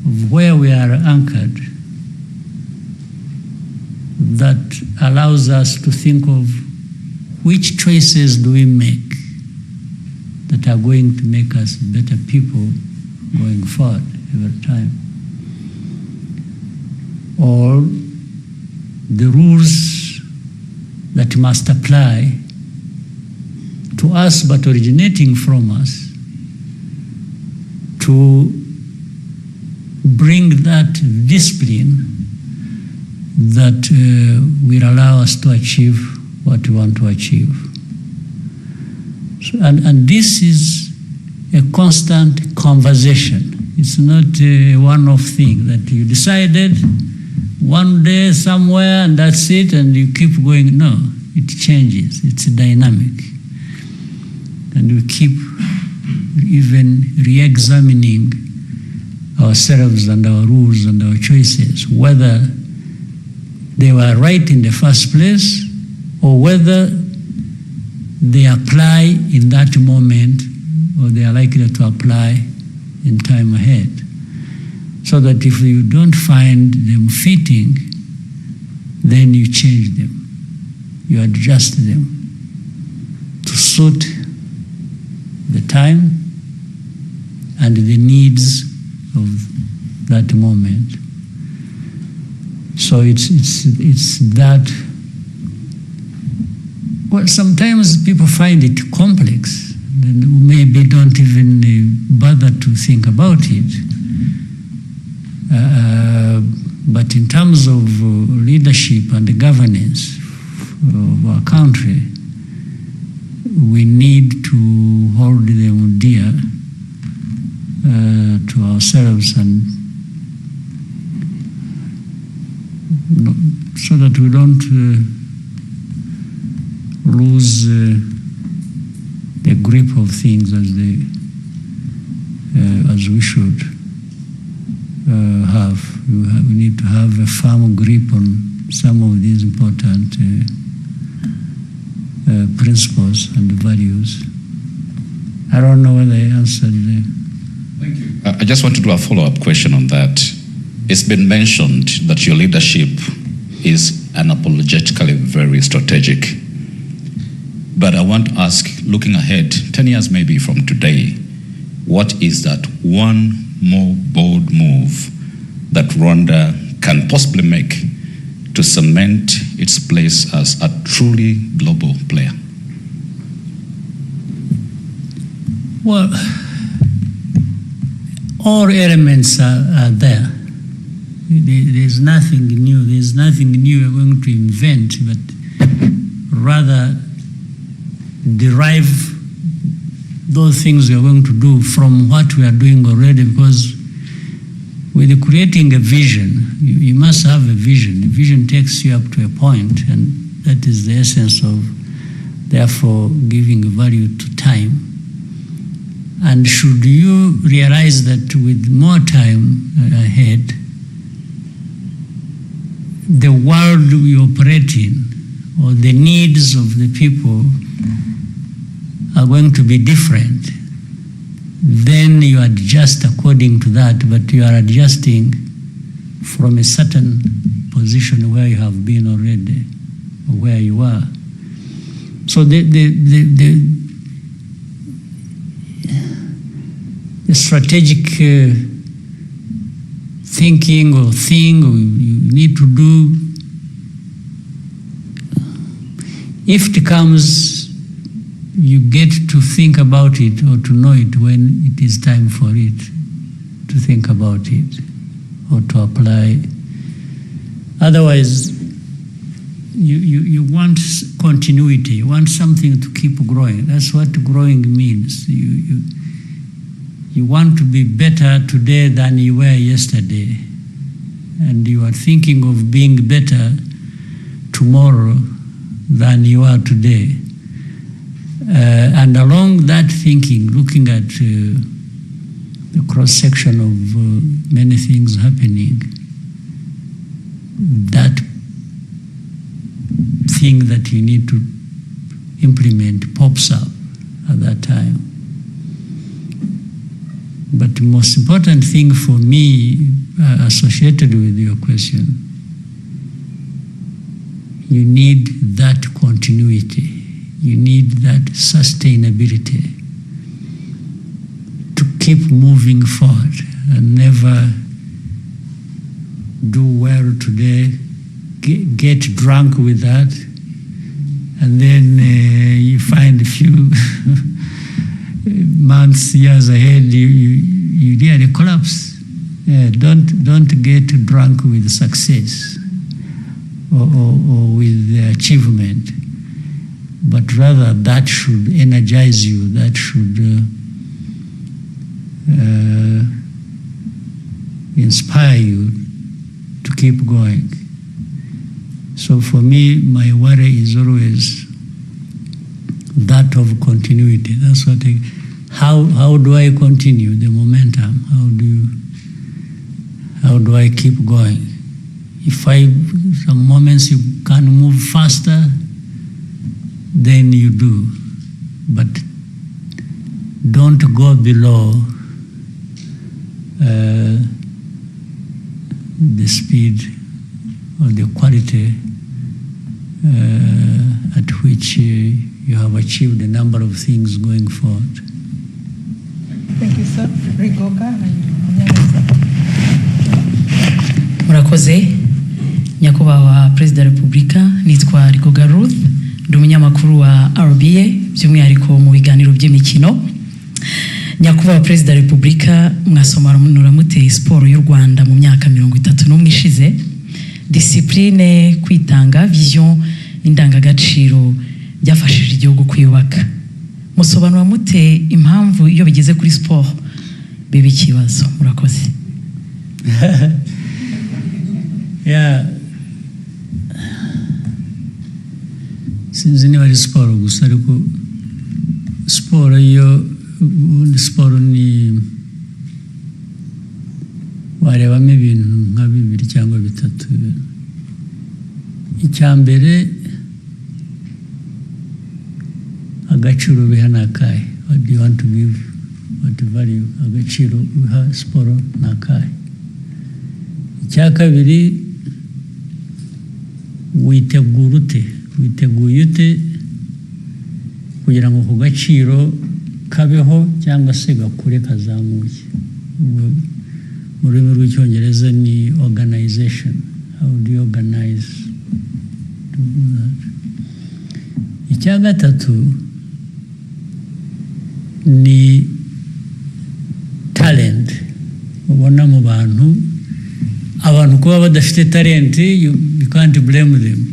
of where we are anchored that allows us to think of which choices do we make that are going to make us better people going forward every time. Or the rules that must apply to us but originating from us to bring that discipline that will allow us to achieve what we want to achieve. So, and this is a constant conversation. It's not a one-off thing that you decided one day somewhere and that's it and you keep going. No, it changes. It's dynamic. And we keep even re-examining ourselves and our rules and our choices, whether they were right in the first place or whether they apply in that moment, or they are likely to apply in time ahead. So that if you don't find them fitting, then you change them. You adjust them to suit the time and the needs of that moment. So it's that. Well, sometimes people find it complex, and maybe don't even bother to think about it. But in terms of leadership and the governance of our country, we need to hold them dear to ourselves, and so that we don't lose the grip of things as we should have. We need to have a firm grip on some of these important principles and values. I don't know whether I answered the... Thank you. I just want to do a follow-up question on that. It's been mentioned that your leadership is unapologetically very strategic. But I want to ask, looking ahead, 10 years maybe from today, what is that one more bold move that Rwanda can possibly make to cement its place as a truly global player? Well, all elements are there. There's nothing new. There's nothing new we're going to invent, but rather derive those things we are going to do from what we are doing already, because with creating a vision, you must have a vision. A vision takes you up to a point, and that is the essence of, therefore, giving value to time. And should you realize that with more time ahead, the world we operate in, or the needs of the people, are going to be different, then you adjust according to that, but you are adjusting from a certain position where you have been already, or where you are. So the strategic thinking or thing you need to do, if it comes, you get to think about it or to know it when it is time for it to think about it or to apply. Otherwise, you want continuity, you want something to keep growing. That's what growing means. You want to be better today than you were yesterday, and you are thinking of being better tomorrow than you are today. And along that thinking, looking at the cross-section of many things happening, that thing that you need to implement pops up at that time. But the most important thing for me, associated with your question, you need that continuity. You need that sustainability to keep moving forward and never do well today, get drunk with that, and then you find a few months, years ahead, you really collapse. Don't get drunk with success or with the achievement, but rather that should energize you, that should inspire you to keep going. So for me, my worry is always that of continuity. That's what how do I continue the momentum? How do I keep going? If some moments you can move faster, then you do. but don't go below the speed or the quality at which you have achieved a number of things going forward. Thank you, sir. Rigoga. Murakoze, nyakubahwa Perezida wa Repubulika, nitwa Rigoga Ruth, ndi umunyamakuru wa RBA, by'umwihariko mu biganiro by'imikino. Nyakubahwa Perezida wa Repubulika, mwasobanura mute siporo y'u Rwanda mu myaka 31 ishize, discipline, kwitanga, vision, indangagaciro byafashije igihugu kwiyubaka. Musobanura mute impamvu iyo bigeze kuri sport biba ikibazo? Murakoze. Yeah. Sinzi niba ari siporo gusa, ariko siporo siporo ni warebamo ibintu nka 2 cyangwa 3. Icyambere, agaciro biha nakaye. What do you want to give? What value? Agaciro biha siporo nakaye. Icyakabiri, witeguye ute kugira ngo ku gaciro kabeho cyangwa se gakure kazamuye. Mu rurimi rw'icyongereza ni organization. How do you organize to do that? Icyagatatu ni talent. Ubona mu bantu kuba badafite talent, you can't blame them.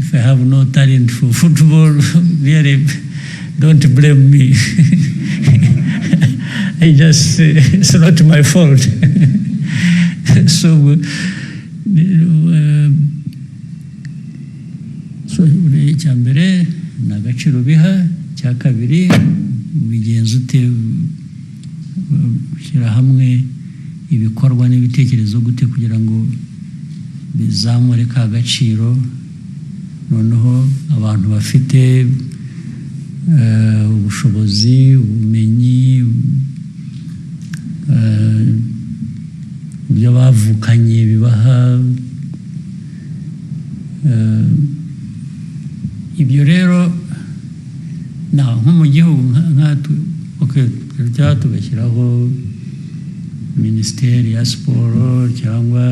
If I have no talent for football, really, don't blame me. It's not my fault. So icyambere ni agaciro biha. Icyakabiri, bigenza ute ushyira hamwe ibikorwa n'ibitekerezo gute kugira ngo bizamure ka gaciro, noneho abantu bafite ubushobozi, ubumenyi, ibyo bavukanye bibaha. Ibyo rero nko mu gihugu tugashyiraho minisiteri ya siporo cyangwa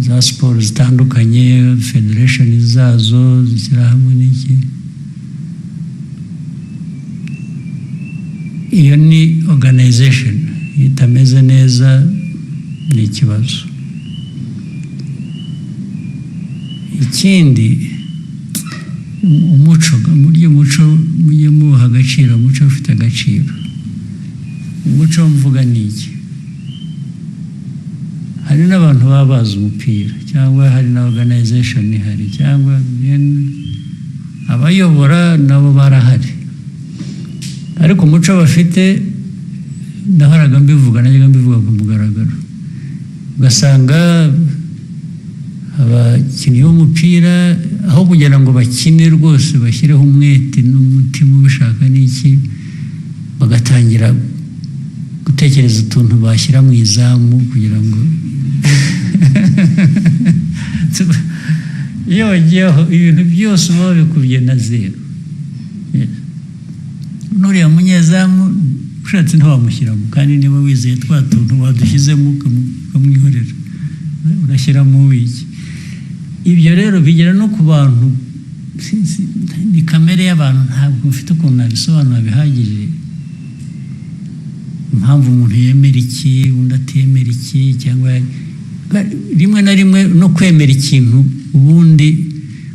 za siporo zitandukanye, federation zazo zishyira hamwe n'iki. Iyo ni organization itameze neza, ni ikibazo. Ikindi, umuco mujye muha agaciro. Umuco ufite agaciro. Umuco mvuga ni iki? Hari n'abantu baba bazi umupira, cyangwa hari na organization ihari, cyangwa abayobora nabo barahari, ariko umuco bafite ndahoraga mbivuga ku mugaragaro. Ugasanga abakinnyi b'umupira aho kugira ngo bakine rwose bashyireho umwete n'umutima ubishaka n'iki, bagatangira gutekereza utuntu bashyira mu izamu kugira ngo iyo wagiyeho ibintu byose uba wabikubye na zero. Nuriya munyezamu ushatse ntiwamushyiramo, kandi niba wizeye twa tuntu wadushyizemo ukamwihorera, urashyiramo wiki. Ibyo rero bigera no ku bantu, ni kamere y'abantu, ntabwo mfite ukuntu nabisobanura bihagije. Impamvu umuntu yemera iki undi atemera iki, cyangwa rimwe na rimwe no kwemera ikintu ubundi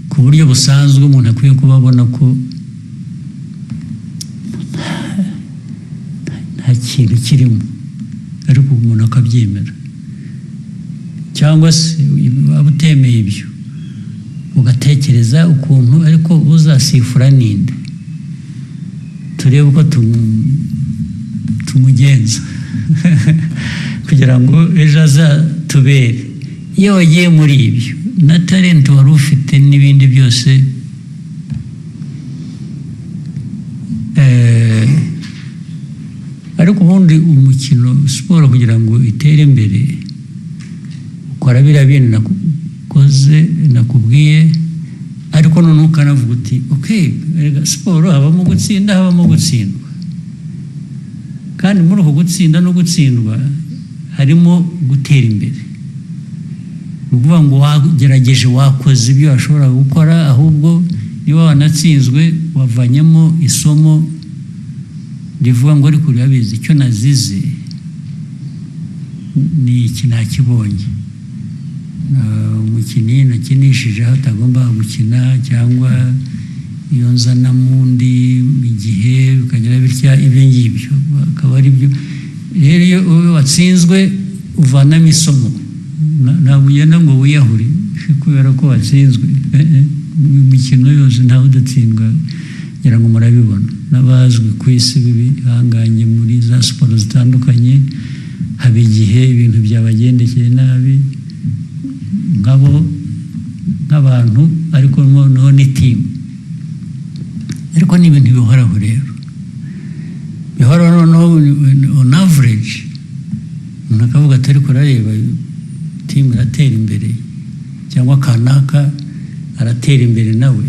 ku buryo busanzwe umuntu akwiye kuba abona ko nta kintu kirimo, ariko umuntu akabyemera. Cyangwa se waba utemeye ibyo, ugatekereza ukuntu ariko uzasifura ninde, turebe uko tumugenza kugira ngo ejo azatubere. Iyo wagiye muri ibyo na talent wari ufite n'ibindi byose, ariko ubundi umukino siporo kugira ngo itere imbere ukora biriya bintu nakubwiye, ariko noneho ukanavuga uti okay, siporo habamo gutsinda habamo gutsindwa, kandi muri uko gutsinda no gutsindwa harimo gutera imbere. Ni ukuvuga ngo wagerageje, wakoze ibyo washobora gukora, ahubwo niba wanatsinzwe wavanyemo isomo rivuga ngo ariko urabizi icyo nazize ni iki nakibonye, umukinnyi nakinishije aho atagomba gukina, cyangwa iyo nzana mundi igihe bikagira bitya, ibyo ngibyo akaba ari byo. Rero iyo watsinzwe uvanamo isomo, ntabwo ugenda ngo wiyahure kubera ko watsinzwe. Imikino yose ntawe udatsindwa, ngira ngo murabibona, n'abazwi ku isi bihanganye muri za siporo zitandukanye, haba igihe ibintu byabagendekeye nabi nk'abantu, ariko noneho ni timu. Ariko ni ibintu bihoraho, rero bihoraho noneho on average umuntu akavuga ati ariko urareba timu iratera imbere, cyangwa kanaka aratera imbere nawe,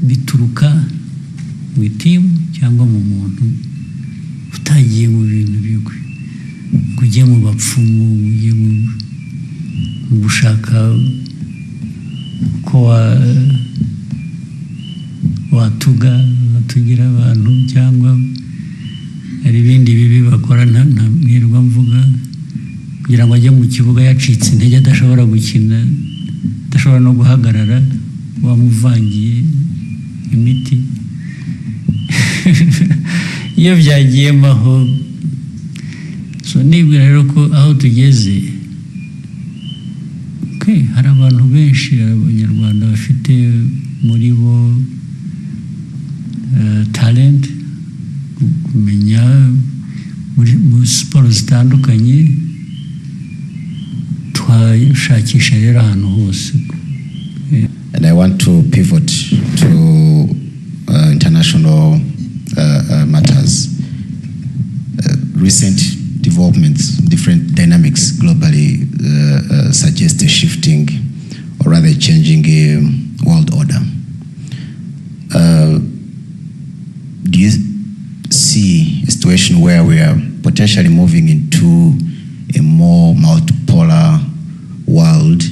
bituruka mu itimu cyangwa mu muntu utagiye mu bintu bigwe, ngo ujye mu bapfumu, ujye mu gushaka ko watugira abantu, cyangwa hari ibindi bibi bakora ntirwa mvuga, kugira ngo ajye mu kibuga yacitse intege, adashobora gukina, adashobora no guhagarara, wamuvangiye imiti. Iyo byagiyemo aho, so nibwira rero ko aho tugeze, hari abantu benshi, abanyarwanda bafite muri bo talent, kumenya muri siporo zitandukanye, twashakisha rero ahantu hose. And I want to pivot to international matters. Recent developments, different dynamics globally suggest a shifting, or rather changing world order. Do you see a situation where we are potentially moving into a more multipolar world?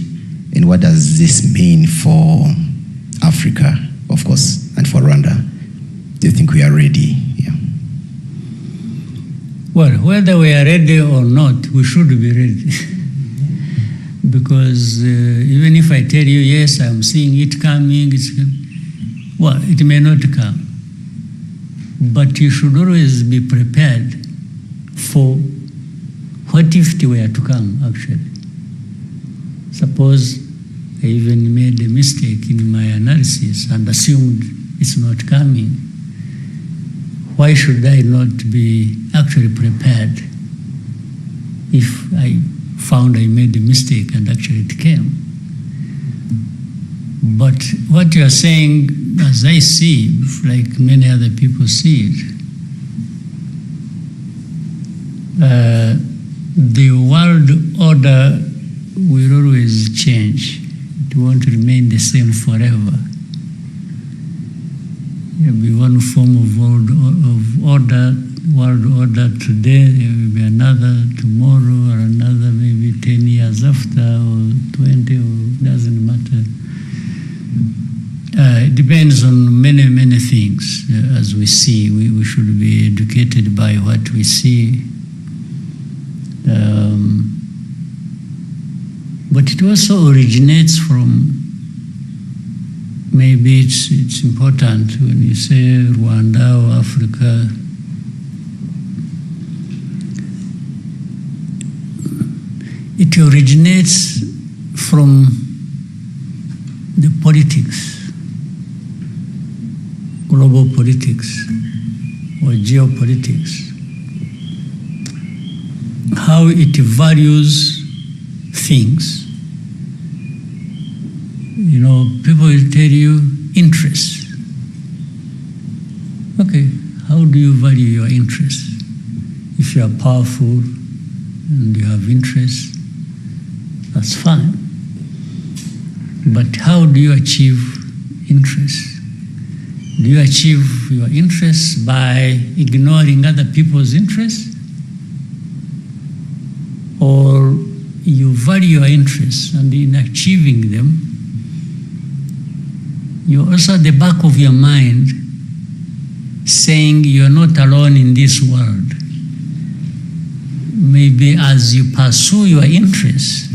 And what does this mean for Africa, of course, and for Rwanda? Do you think we are ready? Yeah. Well, whether we are ready or not, we should be ready. Because even if I tell you, yes, I'm seeing it coming, well, it may not come. But you should always be prepared for what if it were to come, actually. Suppose I even made a mistake in my analysis and assumed it's not coming. Why should I not be actually prepared if I found I made a mistake and actually it came? But what you are saying, as I see, like many other people see it, the world order will always change. It won't remain the same forever. There will be one form of world order today, there will be another tomorrow, or another maybe 10 years after, or 20, or doesn't matter. It depends on many, many things. As we see, we should be educated by what we see. But it also originates from, maybe it's important when you say Rwanda or Africa, it originates from the politics, global politics or geopolitics, how it values things. You know, people will tell you interests. Okay, how do you value your interests? If you are powerful and you have interests, that's fine. But how do you achieve interests? Do you achieve your interests by ignoring other people's interests? Or you value your interests, and in achieving them, you're also at the back of your mind saying you're not alone in this world. Maybe as you pursue your interests,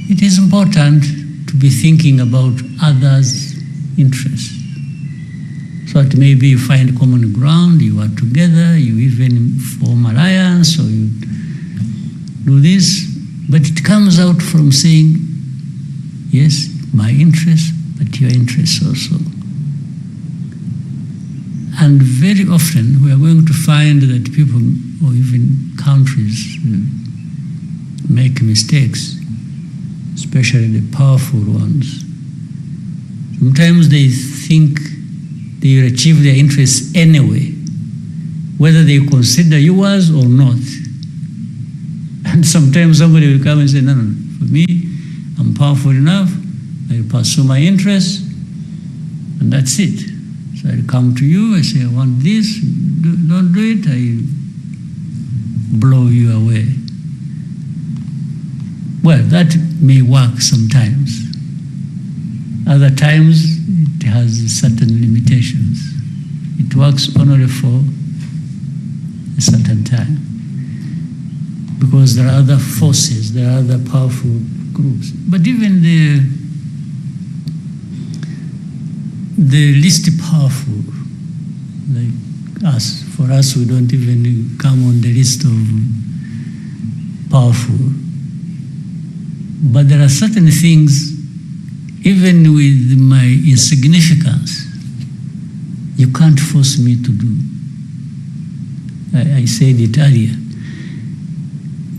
it is important to be thinking about others' interests. So that maybe you find common ground, you are together, you even form alliance, or you do this. But it comes out from saying, yes, my interest, but your interests also. And very often we are going to find that people, or even countries, make mistakes, especially the powerful ones. Sometimes they think they will achieve their interests anyway, whether they consider yours or not. And sometimes somebody will come and say, no, for me, I'm powerful enough, I pursue my interests, and that's it. So I come to you, I say, I want this, don't do it, I blow you away. Well, that may work sometimes. Other times, it has certain limitations. It works only for a certain time. Because there are other forces, there are other powerful groups. But even the least powerful, like us, for us, we don't even come on the list of powerful. But there are certain things, even with my insignificance, you can't force me to do. I said it earlier.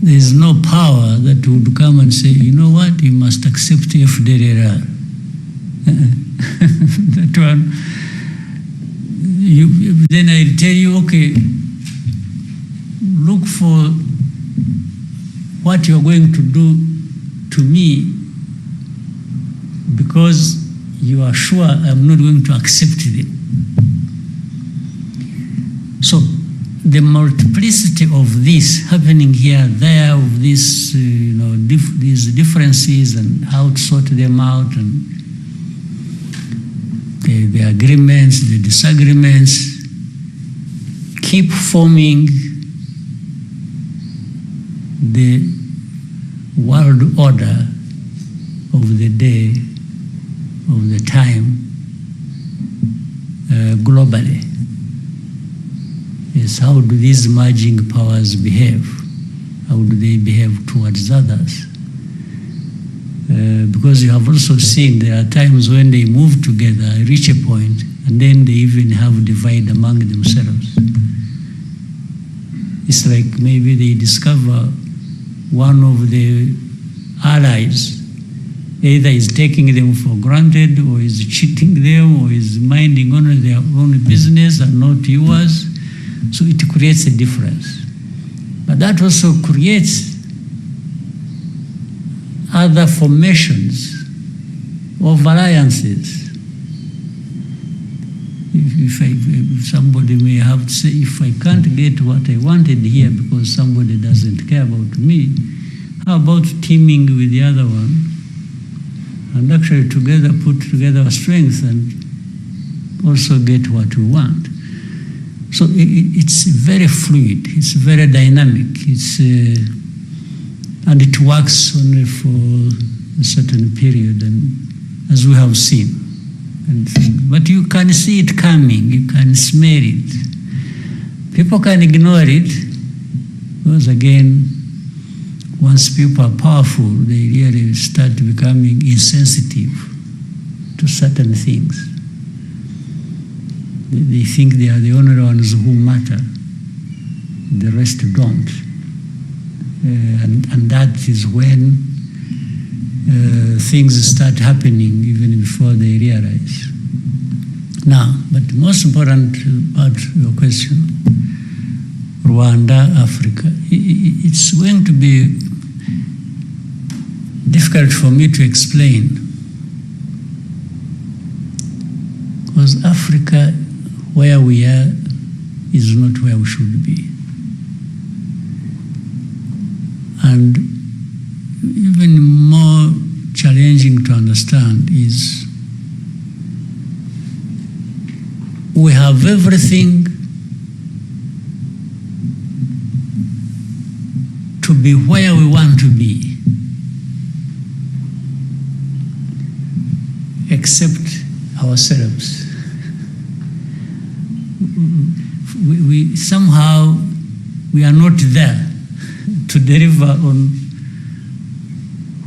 There is no power that would come and say, you know what, you must accept FDLR. That one, then I'll tell you, okay, look for what you're going to do to me, because you are sure I'm not going to accept them. So the multiplicity of this happening here, there, of this, these differences and how to sort them out, and the agreements, the disagreements, keep forming the world order of the day, of the time, globally. Is how do these merging powers behave? How do they behave towards others? Because you have also seen there are times when they move together, reach a point, and then they even have divide among themselves. It's like maybe they discover one of the allies either is taking them for granted, or is cheating them, or is minding only their own business and not yours. So it creates a difference. But that also creates other formations of alliances. If somebody may have to say, if I can't get what I wanted here because somebody doesn't care about me, how about teaming with the other one and actually together put together our strength and also get what we want? So it's very fluid, it's very dynamic, and it works only for a certain period, and as we have seen. But you can see it coming, you can smell it. People can ignore it, because again, once people are powerful, they really start becoming insensitive to certain things. They think they are the only ones who matter. The rest don't. And that is when things start happening even before they realize. Now, but the most important part of your question, Rwanda, Africa, it's going to be difficult for me to explain, because Africa, where we are, is not where we should be. And even more challenging to understand is we have everything to be where we want to be, except ourselves. We somehow we are not there to deliver on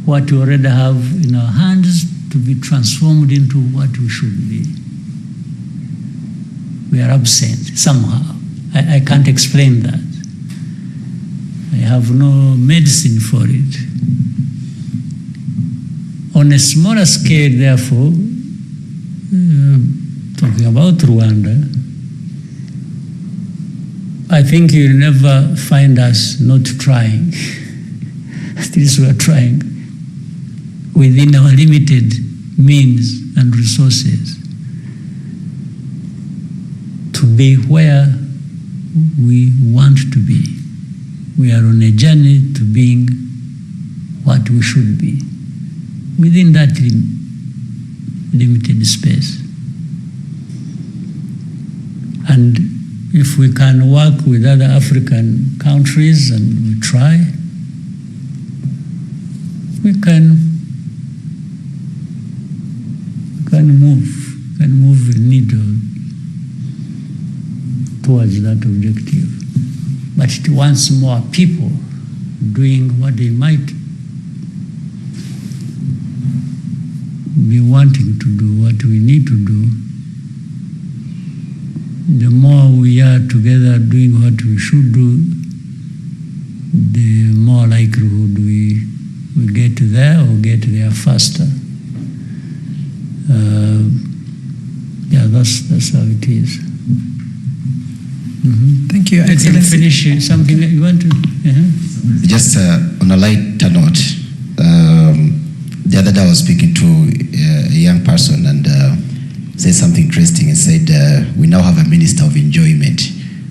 what we already have in our hands to be transformed into what we should be. We are absent somehow. I can't explain that. I have no medicine for it. On a smaller scale, therefore, talking about Rwanda, I think you'll never find us not trying. At least we are trying within our limited means and resources to be where we want to be. We are on a journey to being what we should be within that limited space. And if we can work with other African countries and we try, we can move the needle towards that objective. But it wants more people doing what they might be wanting to do, what we need to do. The more we are together doing what we should do, the more likelihood we get there or get there faster. Yeah, that's how it is. Mm-hmm. Thank you. Let him finish something that you want to. Just on a lighter note, the other day I was speaking to a young person and said something interesting and said, we now have a minister of enjoyment.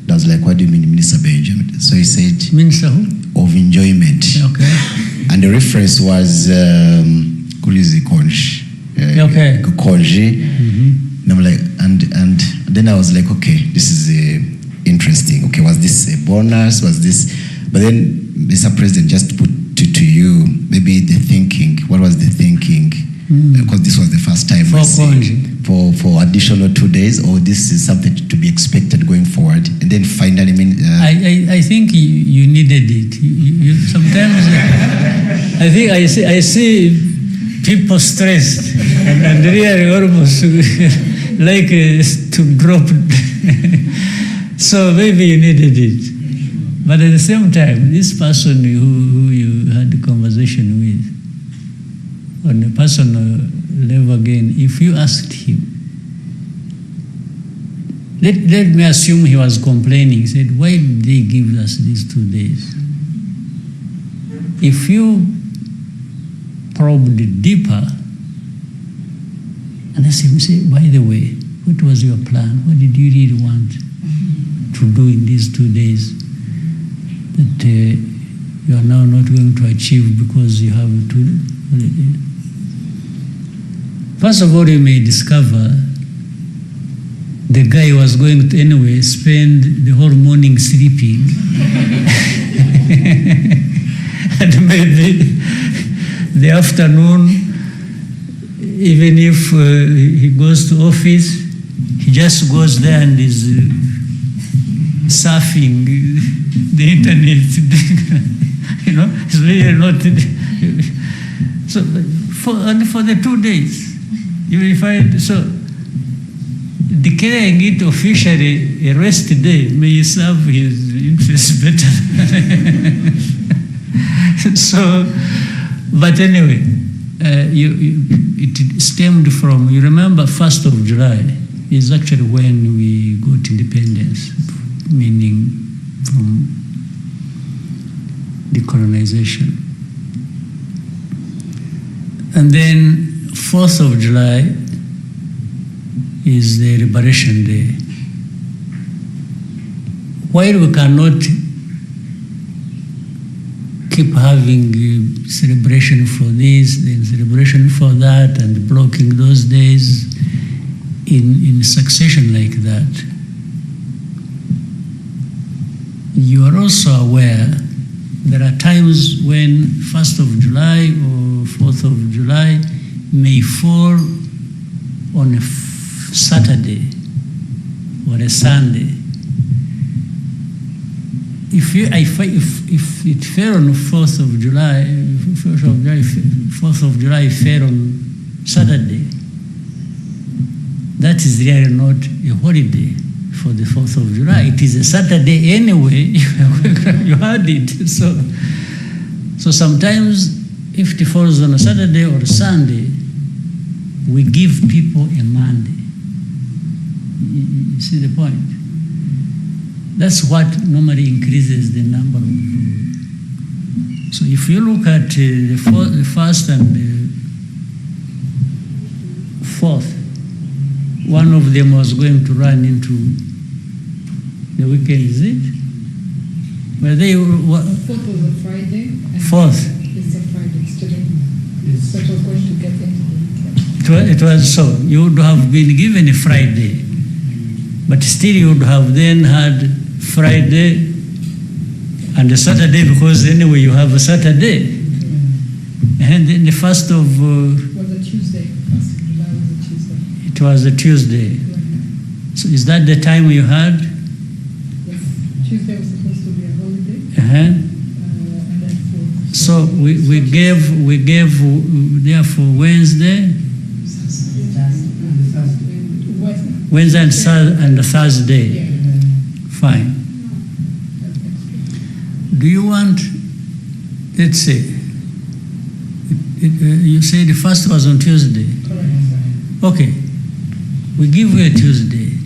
And I was like, what do you mean minister of enjoyment? So he said, Minister who? Of enjoyment. Okay. And the reference was Konji. Okay. Konji. And I'm like, and then I was like, okay, this is interesting. Okay, was this a bonus? Was this? But then, Mr. President, just to put to you, maybe the thinking. What was the thinking? Because this was the first time for additional 2 days, or this is something to be expected going forward. And then finally, I think you needed it. You sometimes I think I see people stressed and really almost like to drop. So maybe you needed it. But at the same time, this person who you had the conversation with, on a personal level again, if you asked him, let me assume he was complaining, he said, why did they give us these 2 days? If you probed deeper, and asked him, say, by the way, what was your plan? What did you really want to do in these 2 days that you are now not going to achieve because you have to? First of all, you may discover the guy was going to anyway spend the whole morning sleeping. And maybe the afternoon, even if he goes to office, he just goes there and is surfing the internet. You know, it's really not. So for the 2 days, you will find, so declaring it officially a rest day may serve his interests better. So, but anyway, it stemmed from, you remember 1st of July, is actually when we got independence, meaning from decolonization. And then 4th of July is the Liberation Day. While we cannot keep having celebration for this, then celebration for that, and blocking those days in succession like that, you are also aware there are times when 1st of July or 4th of July may fall on a Saturday or a Sunday. If it fell on 4th of July, 4th of July fell on Saturday, that is really not a holiday for the 4th of July. It is a Saturday anyway. You had it. So sometimes if it falls on a Saturday or a Sunday, we give people a Monday. You see the point? That's what normally increases the number of. So if you look at the 1st and the 4th, one of them was going to run into the weekend, is it? Well, they were. 4th was a Friday. And 4th. It's a Friday today. So it was going to get into the weekend. It was so. You would have been given a Friday, but still you would have then had Friday and a Saturday, because anyway you have a Saturday. And then the 1st of. Was a Tuesday. 1st of July was a Tuesday. It was a Tuesday. So is that the time you had? Yes. Tuesday was supposed to be a holiday. And then so we gave therefore Wednesday. Wednesday and Thursday. Yeah. Fine. Do you want, let's say, you say the 1st was on Tuesday. Correct. Okay. We give you a Tuesday.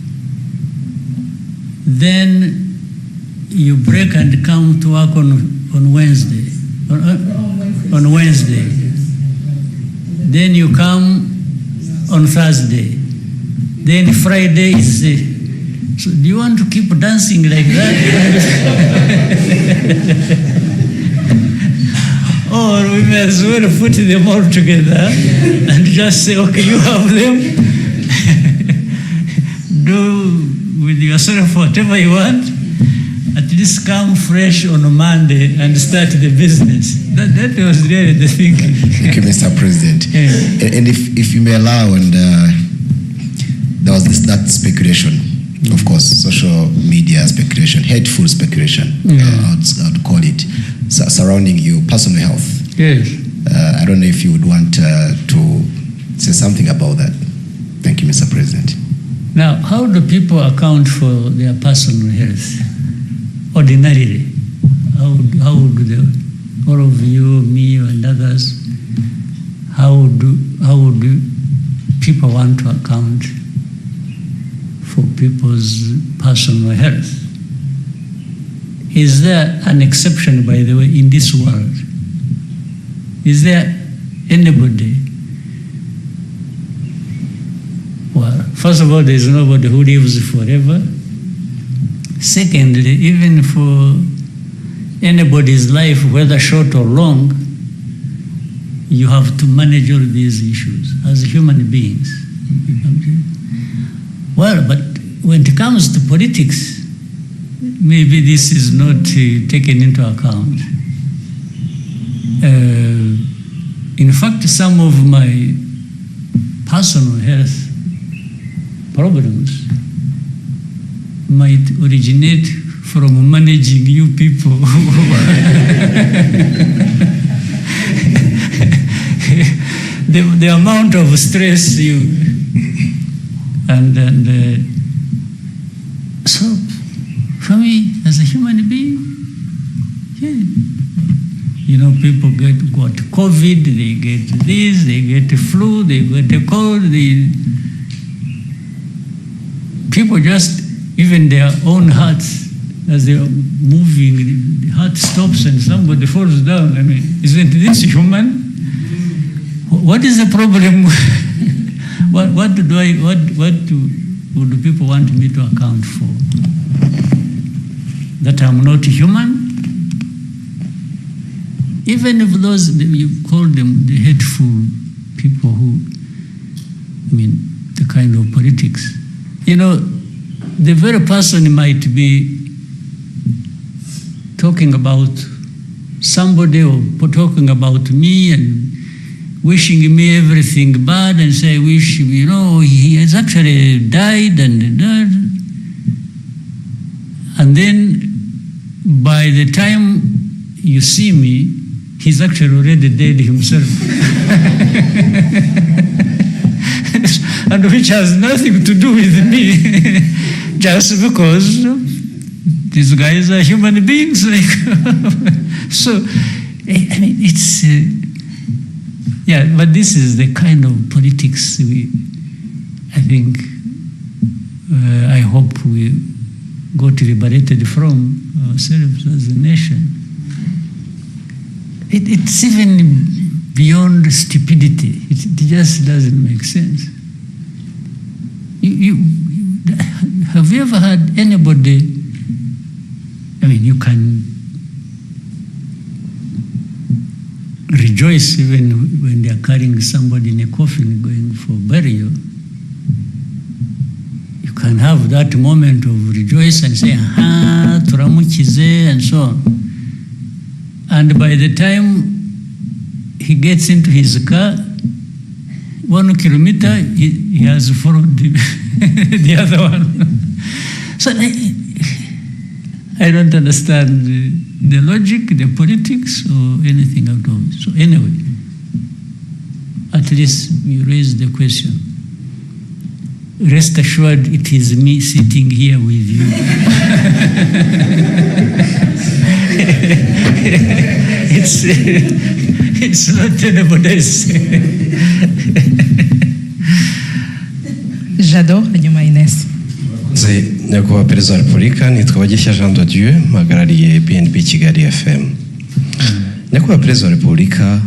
Then you break and come to work on Wednesday. On Wednesday. Then you come on Thursday. Then Friday is so do you want to keep dancing like that? Or we may as well put them all together and just say, okay, you have them. Do with yourself whatever you want. At least come fresh on a Monday and start the business. That was really the thinking. Thank you, Mr. President. Yeah. And if you may allow, and there was that speculation, of course, social media speculation, hateful speculation, I'd call it, surrounding your personal health. Yes. I don't know if you would want to say something about that. Thank you, Mr. President. Now, how do people account for their personal health? Ordinarily, how do they, all of you, me, and others, how do people want to account for people's personal health? Is there an exception, by the way, in this world? Is there anybody? Well, first of all, there is nobody who lives forever. Secondly, even for anybody's life, whether short or long, you have to manage all these issues as human beings. Well, but when it comes to politics, maybe this is not taken into account. In fact, some of my personal health problems might originate from managing you people. the amount of stress you and so for me as a human being, yeah. You know, people got COVID, they get this, they get the flu, they get a cold. people just, even their own hearts, as they are moving, the heart stops and somebody falls down. I mean, isn't this human? What is the problem? What do people want me to account for? That I'm not human? Even if those, you call them the hateful people who, I mean, the kind of politics. You know, the very person might be talking about somebody or talking about me and wishing me everything bad and say, wish, you know, he has actually died and died. And then by the time you see me, he's actually already dead himself. And which has nothing to do with me, just because these guys are human beings. So, I mean, it's, yeah, but this is the kind of politics I think, I hope we got liberated from ourselves as a nation. It's even beyond stupidity. It just doesn't make sense. Have you ever had anybody, I mean, you can rejoice even when they are carrying somebody in a coffin going for burial. You can have that moment of rejoice and say, aha, turamukize, and so on. And by the time he gets into his car, 1 kilometer, he has followed the other one. So I don't understand the logic, the politics, or anything at all. So anyway, at least you raised the question. Rest assured, it is me sitting here with you. It's not anybody else. Jado, hanyuma Ines. Nyakubahwa Perezida wa Repubulika, nitwa Bagishya Jean de Dieu, mpagarariye BNB Kigali FM. Nyakubahwa Perezida wa Repubulika,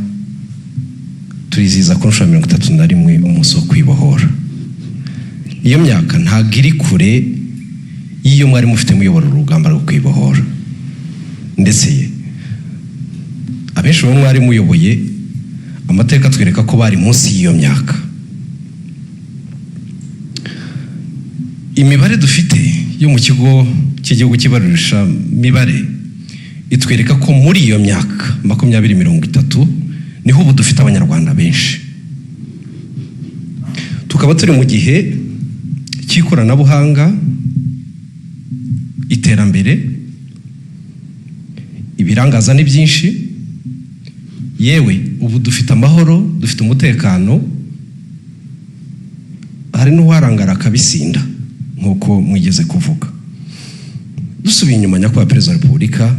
turizihiza ku nshuro ya 31 umunsi wo kwibohora. Iyo myaka ntabwo iri kure y'iyo mwari mufite muyobora urugamba rwo kwibohora. Ndetse abenshi bo mwari muyoboye amateka twereka ko bari munsi y'iyo myaka. Imibare dufite yo mu kigo cy'igihugu kibarurisha mibare itwereka ko muri iyo myaka 2030 niho ubu dufite abanyarwanda benshi. Tukaba turi mu gihe cy'ikoranabuhanga, iterambere, ibirangaza ni byinshi, yewe ubu dufite amahoro, dufite umutekano, hari n'uwarangara akabisinda nkuko mwigeze kuvuga. Dusubiye inyuma nyakubahwa Perezida wa Repubulika,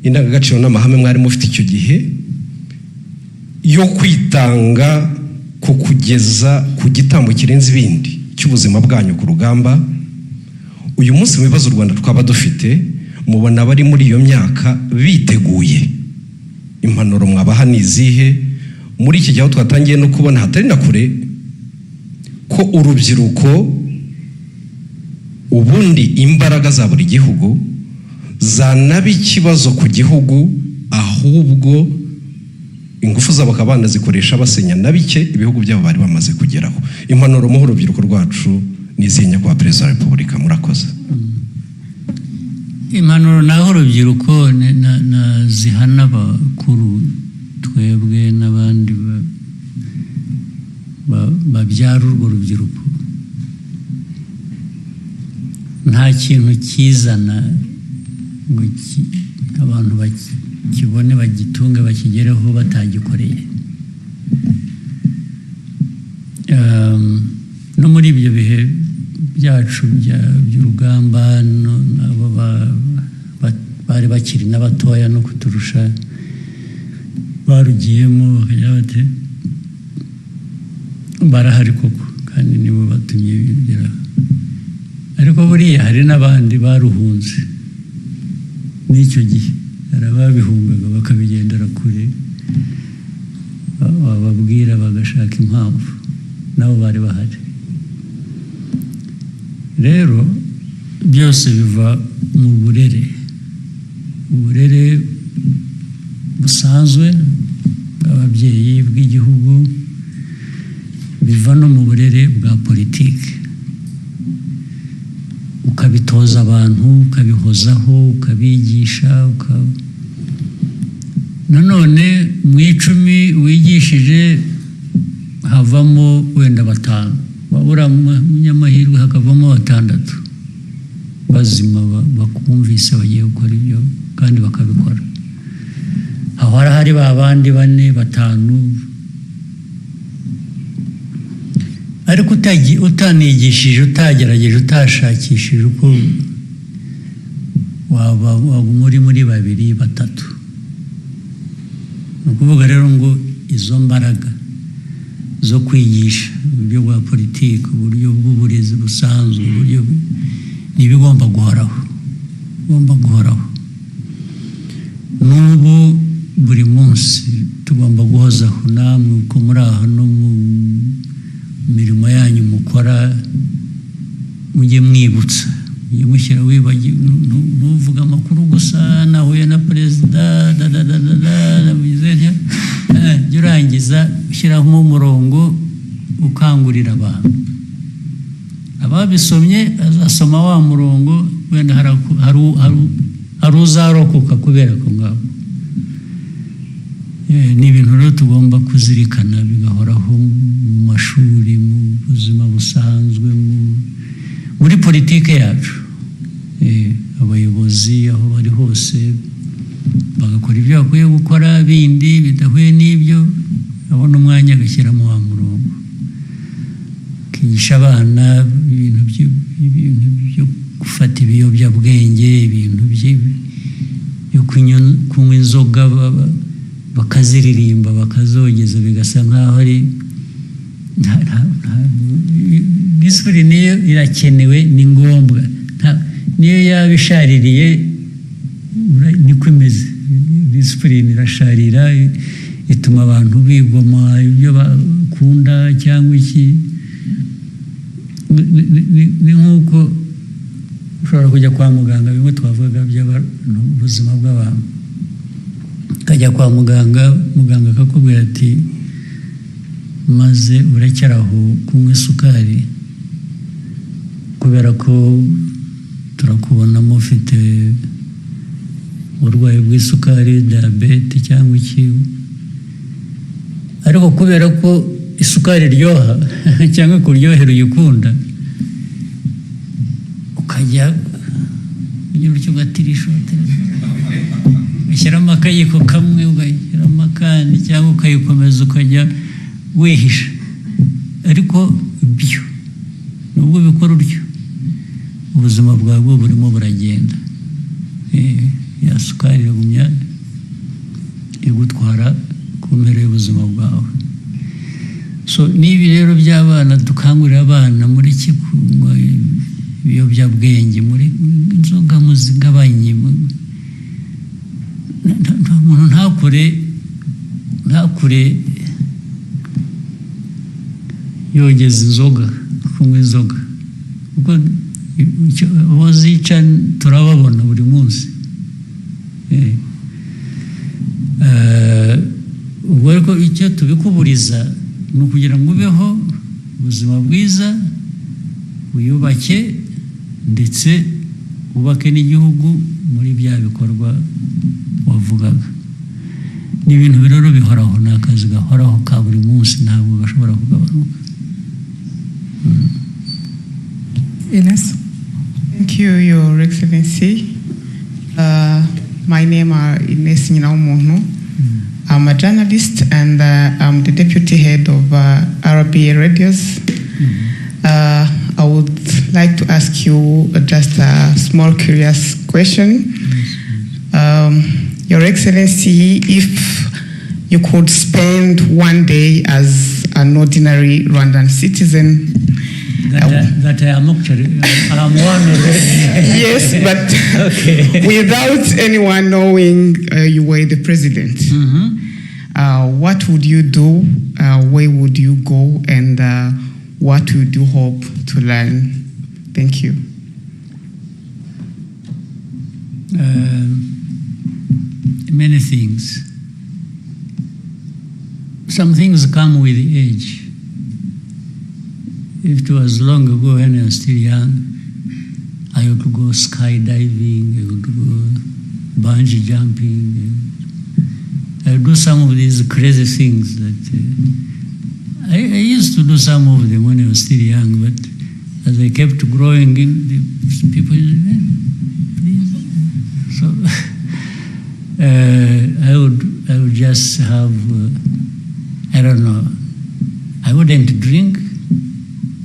indangagaciro n'amahame mwari mufite icyo gihe yo kwitanga ku kugeza ku gitambo kirenze ibindi cy'ubuzima bwanyu ku rugamba, uyu munsi mu bibazo u Rwanda twaba dufite mubona bari muri iyo myaka biteguye. Impanuro mwabaha nizihe muri iki gihe twatangiye no kubona hatari na kure ko urubyiruko ubundi imbaraga za buri gihugu zanaba ikibazo ku gihugu, ahubwo ingufu zabo bakabana zikoresha basenya nabike ibihugu byabo bari bamaze kugeraho. Impanuro mu urubyiruko rwacu nizinya kwa Perezida wa Repubulika, murakoze. Impanuro naho urubyiruko na zihana bakuru twebwe n'abandi babyara urwo rubyiruko. Nta kintu kizana ngo abantu bakibone bagitunge bakigereho batagikoreye. No muri ibyo bihe byacu by'urugamba nabo bari bakiri n'abatoya no kuturusha barugiyemo bakajya bate barahari koko kandi nibo batumye bigeraho. ariko buriya hari n'abandi baruhunze n'icyo gihe hari ababihungaga bakabigendera kure bababwira bagashaka impamvu nabo bari bahari. Rero byose biva mu burere busanzwe bw'ababyeyi bw'igihugu, biva no mu burere bwa politiki, ukabitoza abantu, ukabihozaho, ukabigisha, nanone mu 10 wigishije havamo wenda 5, wabura munyamahirwe hakavamo 6 bazima bakumvise bagiye gukora ibyo kandi bakabikora. Aho hari babandi 4, 5, ariko utanigishije, utagerageje, utashakishije uko waba muri 2, 3. Ni ukuvuga rero ngo izo mbaraga zo kwigisha uburyo bwa politiki, uburyo bw'uburezi busanzwe, uburyo n'ibigomba guhoraho, n'ubu buri munsi tugomba guhozaho. Namwe uko muri aha no mu mirimo yanyu mukora, mujye mwibutsa, mujye mushyira ntuvuga amakuru gusa nahuye na perezida jya urangiza ushyiramo umurongo ukangurira abantu. Ababisomye azasoma wa murongo, wenda hari uzarokoka kubera ko ngabo. Ni ibintu rero tugomba kuzirikana bigahoraho mu mashuri, mu buzima busanzwe, muri politiki yacu. Abayobozi aho bari hose bagakora ibyo bakwiye gukora, bindi bidahuye n'ibyo abona umwanya agashyiramo wa murongo, akigisha abana ibintu byo gufata ibiyobyabwenge, ibintu byo kunywa inzoga, bakaziririmba, bakazogeza, bigasa nk'aho ari disipurine niyo irakenewe, ni ngombwa. Niyo yaba ishaririye niko imeze. Disipurine irasharira, ituma abantu bigoma ibyo bakunda cyangwa iki. Ni nk'uko ushobora kujya kwa muganga, bimwe twavugaga by'ubuzima bw'abantu. Ukajya kwa muganga akakubwira ati maze urekeraho kunywa isukari kubera ko turakubonamo ufite uburwayi bw'isukari, diyabete cyangwa iki. Ariko kubera ko isukari iryoha cyangwa kuryohera uyikunda, ukajya ugira ugatirisha, ushyiramo akayiko kamwe, ugashyiramo akandi, cyangwa ukayikomeza ukajya wihisha. Ariko ibyo nubwo bikora utyo, ubuzima bwawe burimo buragenda. Ya sukari iragumya igutwara ku mpera y'ubuzima bwawe. So n'ibi rero by'abana, dukangurira abana muri kunywa ibiyobyabwenge, muri inzoga muzigabanye. Umuntu ntakure yogeza inzoga, kunywa inzoga, kuko abo zica turababona buri munsi. Ubwo ariko icyo tubikuburiza ni ukugira ngo ubeho ubuzima bwiza, wiyubake, ndetse wubake n'igihugu muri bya bikorwa wavugaga. Ni ibintu rero bihoraho, ni akazi gahoraho ka buri munsi, ntabwo gashobora kugabanuka. Ines. Thank you, Your Excellency. My name is Ines Nyinaumuntu. I'm a journalist and I'm the deputy head of RBA Radios. I would like to ask you just a small curious question. Your Excellency, if you could spend one day as an ordinary Rwandan citizen that I am actually, I'm one already. Yes, but Okay. without anyone knowing you were the president, what would you do? Where would you go? And what would you hope to learn? Thank you. Many things. Some things come with age. If it was long ago when I was still young, I would go skydiving, I would go bungee jumping. I would do some of these crazy things that I used to do some of them when I was still young, but as I kept growing, the people, so I would just have, I don't know, I wouldn't drink,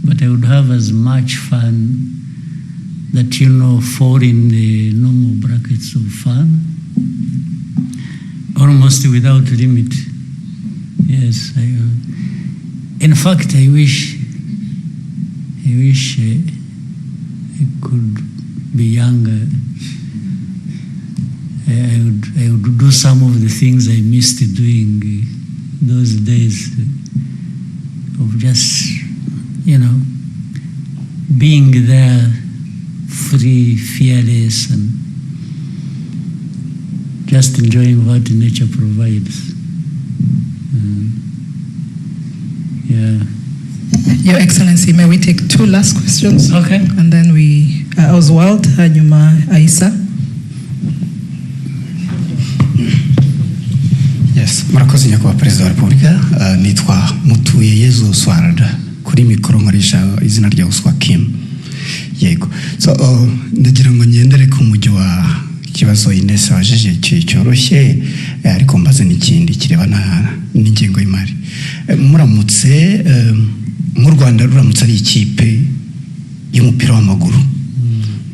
but I would have as much fun that, fall in the normal brackets of fun, almost without limit. Yes, in fact, I wish I could be younger. I would do some of the things I missed doing those days of just, being there, free, fearless, and just enjoying what nature provides. Your Excellency, may we take 2 last questions? Okay. And then we, Oswald, hanyuma Aisa. Yes, murakoze nyakubahwa perezida wa repubulika. Nitwa Mutuye Yezu Sward, kuri mikoro nkoresha izina rya Uswa Kim. Yego. So ndagira ngo ngendere ku mujyi wa kibazo Ines wajeje cyoroshye, ariko mbaze n'ikindi kirebana n'ingengo y'imari. Muramutse mu Rwanda ruramutse ari ikipe y'umupira w'amaguru,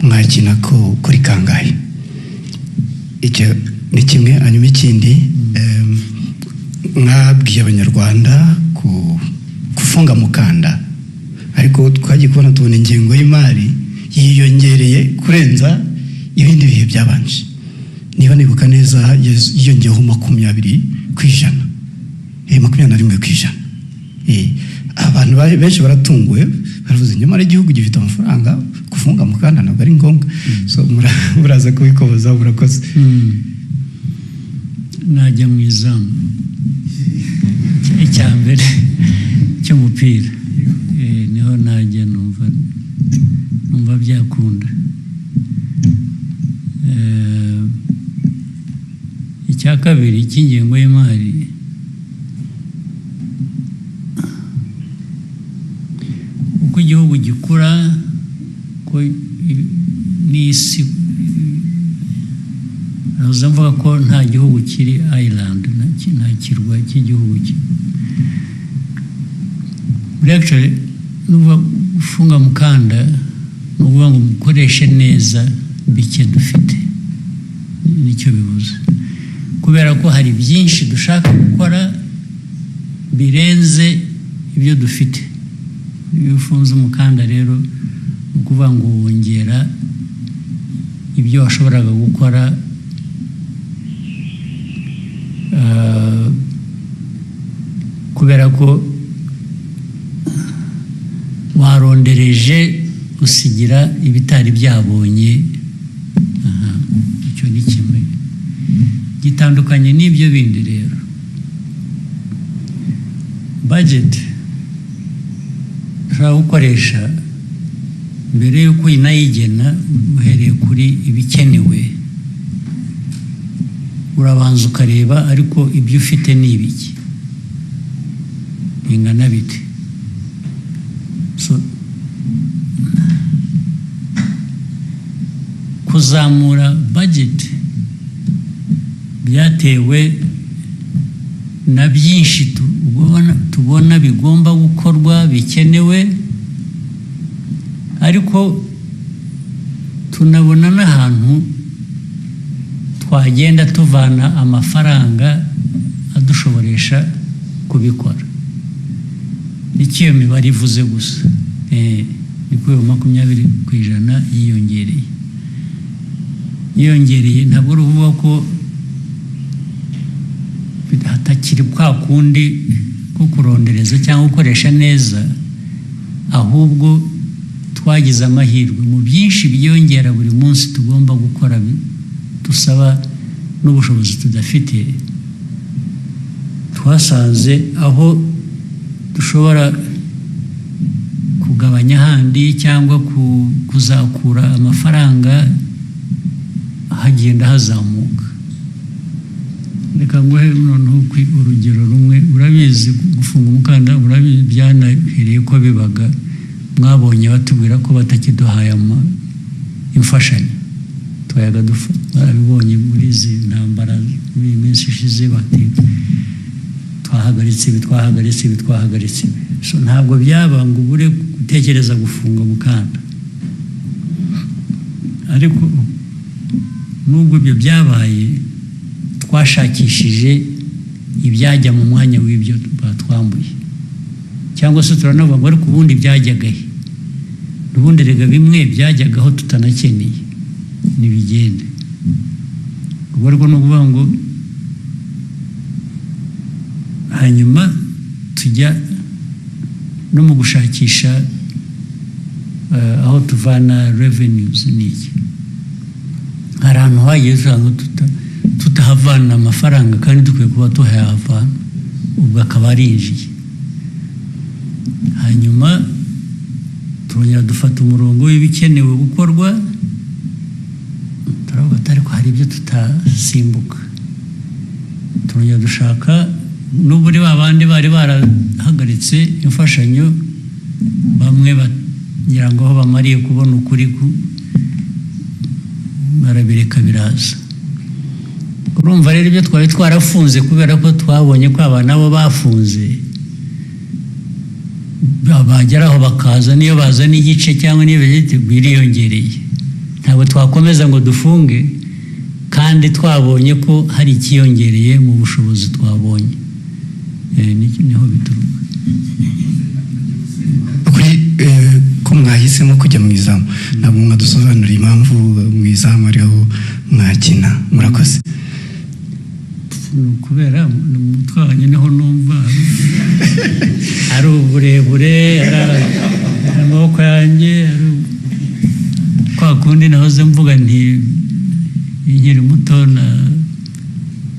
mwakina ko kuri kangahe? Icyo ni kimwe. Hanyuma ikindi, mwabwiye abanyarwanda kufunga mukanda, ariko twagiye kubona tubona ingengo y'imari yiyongereye kurenza ibindi bihe byabanje. Niba nibuka neza yiyongeyeho 20%, 21%. Abantu benshi baratunguwe, baravuze nyamara igihugu gifite amafaranga, kufunga mukanda ntabwo ari ngombwa. So muraza kubikoboza. Murakoze. Najya mu izamu icya mbere cy'umupira, niho najya numva byakunda. Icya kabiri cy'ingengo y'imari, uko igihugu gikura, ko n'isi, nahoze mvuga ko nta gihugu kiri island, nta kirwa cy'igihugu. Actually, nuvuga gufunga mukanda, nuvuga ngo mukoreshe neza bike dufite, nicyo bivuze. Kubera ko hari byinshi dushaka gukora birenze ibyo dufite. Iyo ufunze umukanda rero, ukuvuga ngo wongera ibyo washoboraga gukora kubera ko warondereje usigira ibitari byabonye. Icyo ni kimwe gitandukanye n'ibyo bindi. Rero budget ushobora gukoresha mbere y'uko inayigena, uhereye kuri ibikenewe, urabanza ukareba ariko ibyo ufite ni ibiki, bingana bite. So kuzamura budget byatewe na byinshi tubona bigomba gukorwa, bikenewe, ariko tunabona n'ahantu twagenda tuvana amafaranga adushoboresha kubikora. Nicyo iyo mibare ivuze gusa. ni kuri 20% yiyongereye ntabwo ruvuga ko hatakiri kwa kundi ko kurondereza cyangwa gukoresha neza, ahubwo twagize amahirwe mu byinshi byiyongera buri munsi tugomba gukora dusaba n'ubushobozi tudafite. Twasanze aho dushobora kugabanya handi cyangwa kuzakura amafaranga hagenda hazamuka. Reka nguhe noneho urugero rumwe. Urabizi gufunga umukanda, urabizi byanahereye ko bibaga, mwabonye batubwira ko batakiduhaye imfashanyo twayaga dufa. Barabibonye muri izi ntambara muri iminsi ishize bati twahagaritse ibi. So ntabwo byaba ngo ubure gutekereza gufunga umukanda, ariko nubwo ibyo byabaye twashakishije ibyajya mu mwanya w'ibyo batwambuye, cyangwa se turanavuga ngo ariko ubundi byajyagahe, ubundi rega bimwe byajyagaho tutanakeneye nibigende. Ubwo ariko no kuvuga ngo hanyuma tujya no mu gushakisha aho tuvana revenues n'iki. Hari ahantu hagiye usanga tutahavana amafaranga kandi dukwiye kuba tuhahavana, ubwo akaba arinjiye. Hanyuma turongera dufata umurongo w'ibikenewe gukorwa, turavuga atari ko hari ibyo tutasimbuka. Turongera dushaka n'uburi babandi bari barahagaritse imfashanyo, bamwe bagira ngo aho bamariye kubona ukuri barabireka biraza. Urumva rero ibyo twari twarafunze kubera ko twabonye ko aba nabo bafunze, bageraho bakaza niyo baza n'igice cyangwa niyo biriyongereye. Ntabwo twakomeza ngo dufunge kandi twabonye ko hari ikiyongereye mu bushobozi twabonye. Niho bituruka. Ko mwahisemo kujya mu izamu, ntabwo mwadusobanurira impamvu mu izamu ariho mwakina. Murakoze. Kubera umutwe wanjye niho numva ari uburebure, ari amaboko yanjye, kwa kundi nahoze mvuga nti nkiri muto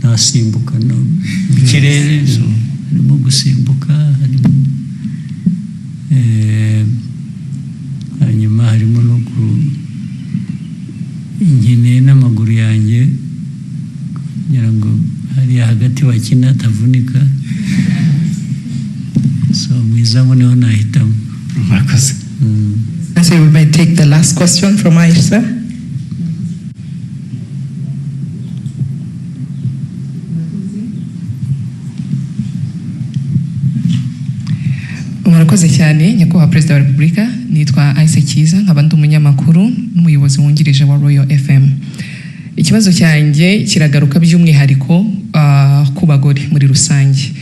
nasimbuka no mu kirere, harimo gusimbuka, harimo hanyuma harimo no nkeneye n'amaguru yanjye kugira ngo hariya hagati wakina atavunika. So mwizamu niho nahitamo. Murakoze. So we might take the last question from Aisha. Murakoze cyane nyakubahwa Perezida wa Repubulika. Nitwa Aise Kiza, nkaba ndi umunyamakuru n'umuyobozi wungirije wa Royal FM. Ikibazo cyanjye kiragaruka by'umwihariko ku bagore muri rusange.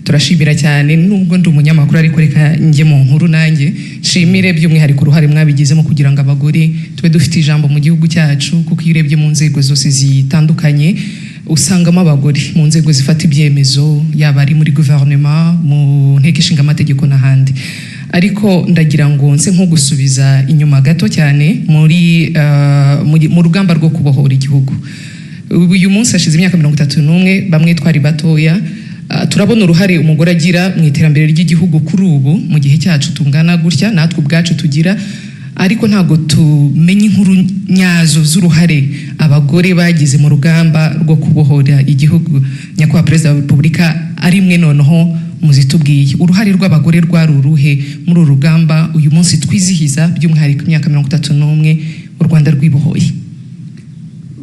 Turashimira cyane nubwo ndi umunyamakuru, ariko reka njye mu nkuru nanjye nshimire by'umwihariko uruhare mwabigizemo kugira ngo abagore tube dufite ijambo mu gihugu cyacu, kuko iyo urebye mu nzego zose zitandukanye usangamo abagore mu nzego zifata ibyemezo, yaba ari muri guverinoma, mu nteko ishinga amategeko n'ahandi. Ariko ndagira ngo nse nko gusubiza inyuma gato cyane mu rugamba rwo kubohora igihugu. Uyu munsi hashize imyaka 31, bamwe twari batoya, turabona uruhare umugore agira mu iterambere ry'igihugu kuri ubu mu gihe cyacu tungana gutya, natwe ubwacu tugira, ariko ntago tumenye inkuru nyazo z'uruhare abagore bagize mu rugamba rwo kubohora igihugu. Nyakubahwa Perezida wa Repubulika, ari mwe noneho muzitubwiye uruhare rw'abagore rwari uruhe muri uru rugamba uyu munsi twizihiza by'umwihariko imyaka 31 u Rwanda rwibohoye?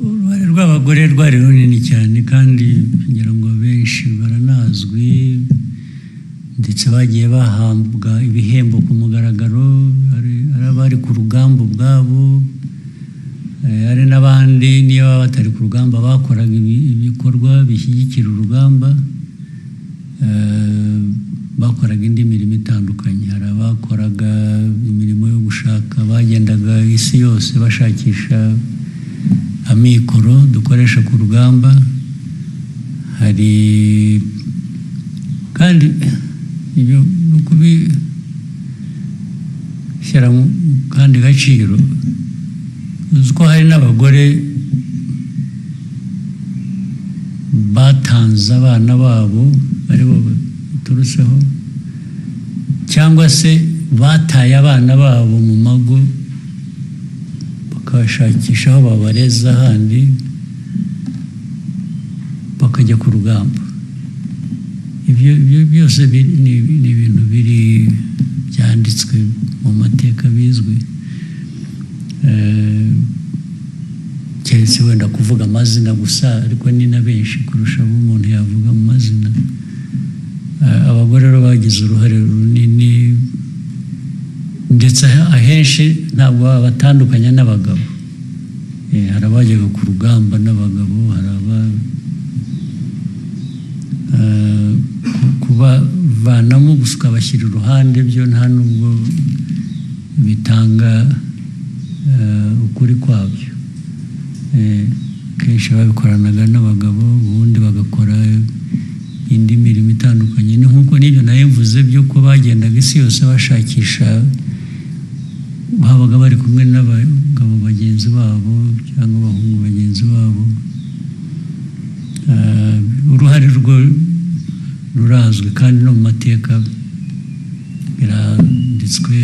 Uruhare rw'abagore rwari runini cyane, kandi kugira ngo benshi baranazwi, ndetse bagiye bahambwa ibihembo ku mugaragaro. Ari abari ku rugamba ubwabo, ari n'abandi niyo baba batari ku rugamba bakoraga ibikorwa bishyigikira urugamba. bakoraga indi mirimo itandukanye. Hari abakoraga imirimo yo gushaka, bagendaga isi yose bashakisha amikoro dukoresha ku rugamba. Hari kandi ibyo no kubishyira mu kandi gaciro, uziko hari n'abagore batanze abana babo aribo baturutseho, cyangwa se bataye abana babo mu mago bakabashakisha aho babareza ahandi bakajya ku rugamba. Ibyo byose ni ibintu biri byanditswe mu mateka bizwi, keretse wenda kuvuga amazina gusa, ariko ni na benshi kurusha abo umuntu yavuga mu mazina. Abagore rero bagize uruhare runini, ndetse ahenshi ntabwo batandukanya n'abagabo. Hari abajyaga ku rugamba n'abagabo, hari kubavanamo gusa ukabashyira iruhande, byo nta nubwo bitanga ukuri kwabyo. Kenshi babikoranaga n'abagabo, ubundi bagakora indi mirimo itandukanye. Ni nk'uko n'ibyo nayo mvuze by'uko bagendaga isi yose bashakisha, babaga bari kumwe n'abagabo bagenzi babo cyangwa abahungu bagenzi babo. Uruhare rwo rurazwi kandi no mu mateka biranditswe,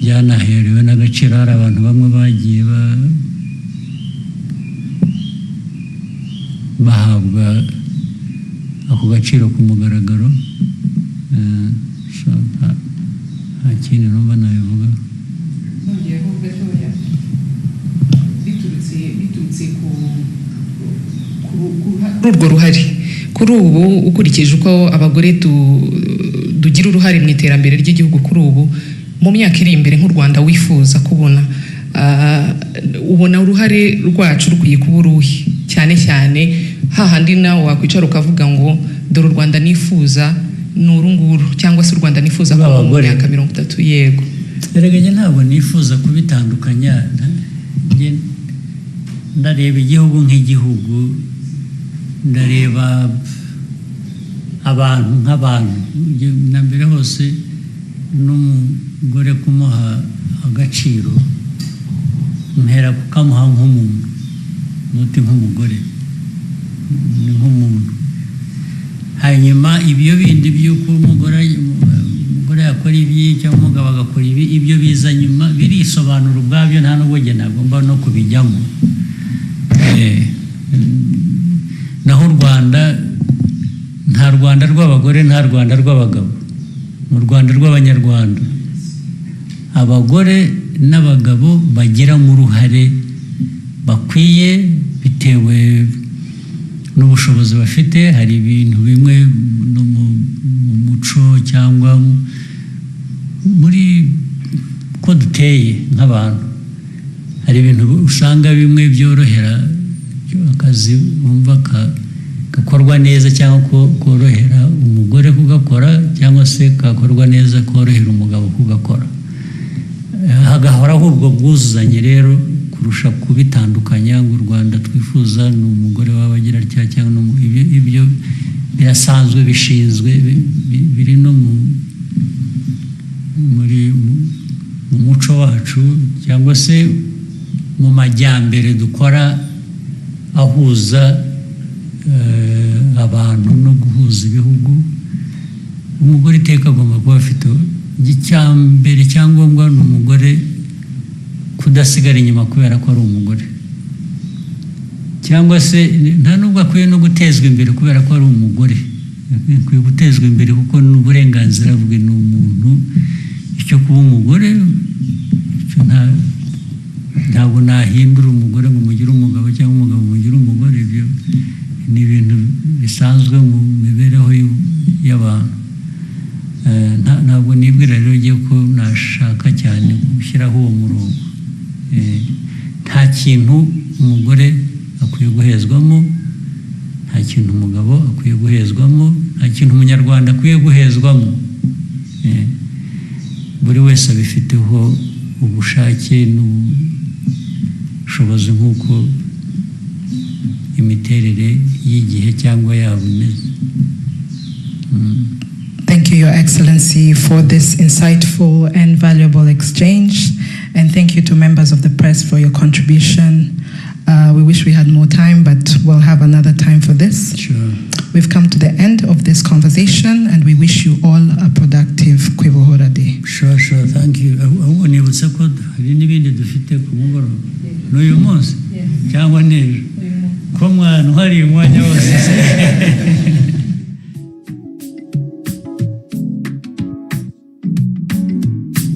byanaherewe n'agaciro. Hari abantu bamwe bagiye bahabwa ako gaciro ku mugaragaro. Nta kindi numva nabivuga. biturutse kuri urwo ruhare, kuri ubu ukurikije uko abagore tugira uruhare mu iterambere ry'igihugu kuri ubu, mu myaka iri imbere nk'u Rwanda wifuza kubona, ubona uruhare rwacu rukwiye kuba uruhe? Cyane cyane hahandi nawe wakwicara ukavuga ngo dore u Rwanda nifuza ni uru nguru, cyangwa se u Rwanda nifuza kuba mu myaka 30. Yego, erega ntabwo nifuza kubitandukanya. Ndareba igihugu nk'igihugu, ndareba abantu nk'abantu. Na mbere hose n'umugore kumuha agaciro, mpera kukamuha nk'umuntu, nuti nk'umugore, ni nk'umuntu. Hanyuma ibyo bindi by'uko umugore yakora ibi cyangwa umugabo agakora ibi, ibyo biza nyuma, birisobanura ubwabyo, nta n'ubwo njye nagomba no kubijyamo. Naho u Rwanda, nta Rwanda rw'abagore, nta Rwanda rw'abagabo, mu Rwanda rw'abanyarwanda. Abagore n'abagabo bagiramo uruhare bakwiye bitewe n'ubushobozi bafite. Hari ibintu bimwe no mu muco cyangwa muri ko duteye nk'abantu, hari ibintu usanga bimwe byorohera akazi wumva gakorwa neza, cyangwa korohera umugore kugakora, cyangwa se kakorwa neza korohera umugabo kugakora. Hagahoraho ubwo bwuzuzanye rero kurusha kubitandukanya ngo u Rwanda twifuza ni umugore wabagira cyangwa ibyo birasanzwe, bishinzwe, biri no mu muco wacu, cyangwa se mu majyambere dukora ahuza abantu no guhuza ibihugu. Umugore iteka agomba kuba afite icyambere, cyangombwa ni umugore kudasigara inyuma kubera ko ari umugore, cyangwa se nta nubwo akwiye no gutezwa imbere kubera ko ari umugore. Akwiye gutezwa imbere kuko ni uburenganzira bwe, ni umuntu. Icyo kuba umugore ntabwo nahindura umugore ngo mugire umugabo cyangwa umugabo mugire umugore. Ibyo ni ibintu bisanzwe mu mibereho y'abantu. Ntabwo nibwira rero ko nashaka cyane gushyiraho uwo murongo. Nta kintu umugore akwiye guhezwamo, nta nta kintu umugabo akwiye guhezwamo, nta kintu umunyarwanda akwiye guhezwamo. Buri wese abifiteho ubushake n'ubushobozi nk'uko imiterere y'igihe cyangwa yabo imeze. Thank you, Your Excellency, for this insightful and valuable exchange. And thank you to members of the press for your contribution. We wish we had more time, but we'll have another time for this. Sure. We've come to the end of this conversation, and we wish you all a productive Kwibohora Day. Sure, thank you. Ahubwo nibutse ko hari n'ibindi dufite ku mugoroba n'uyu munsi cyangwa n'ejo ko mwana hari umwanya wose.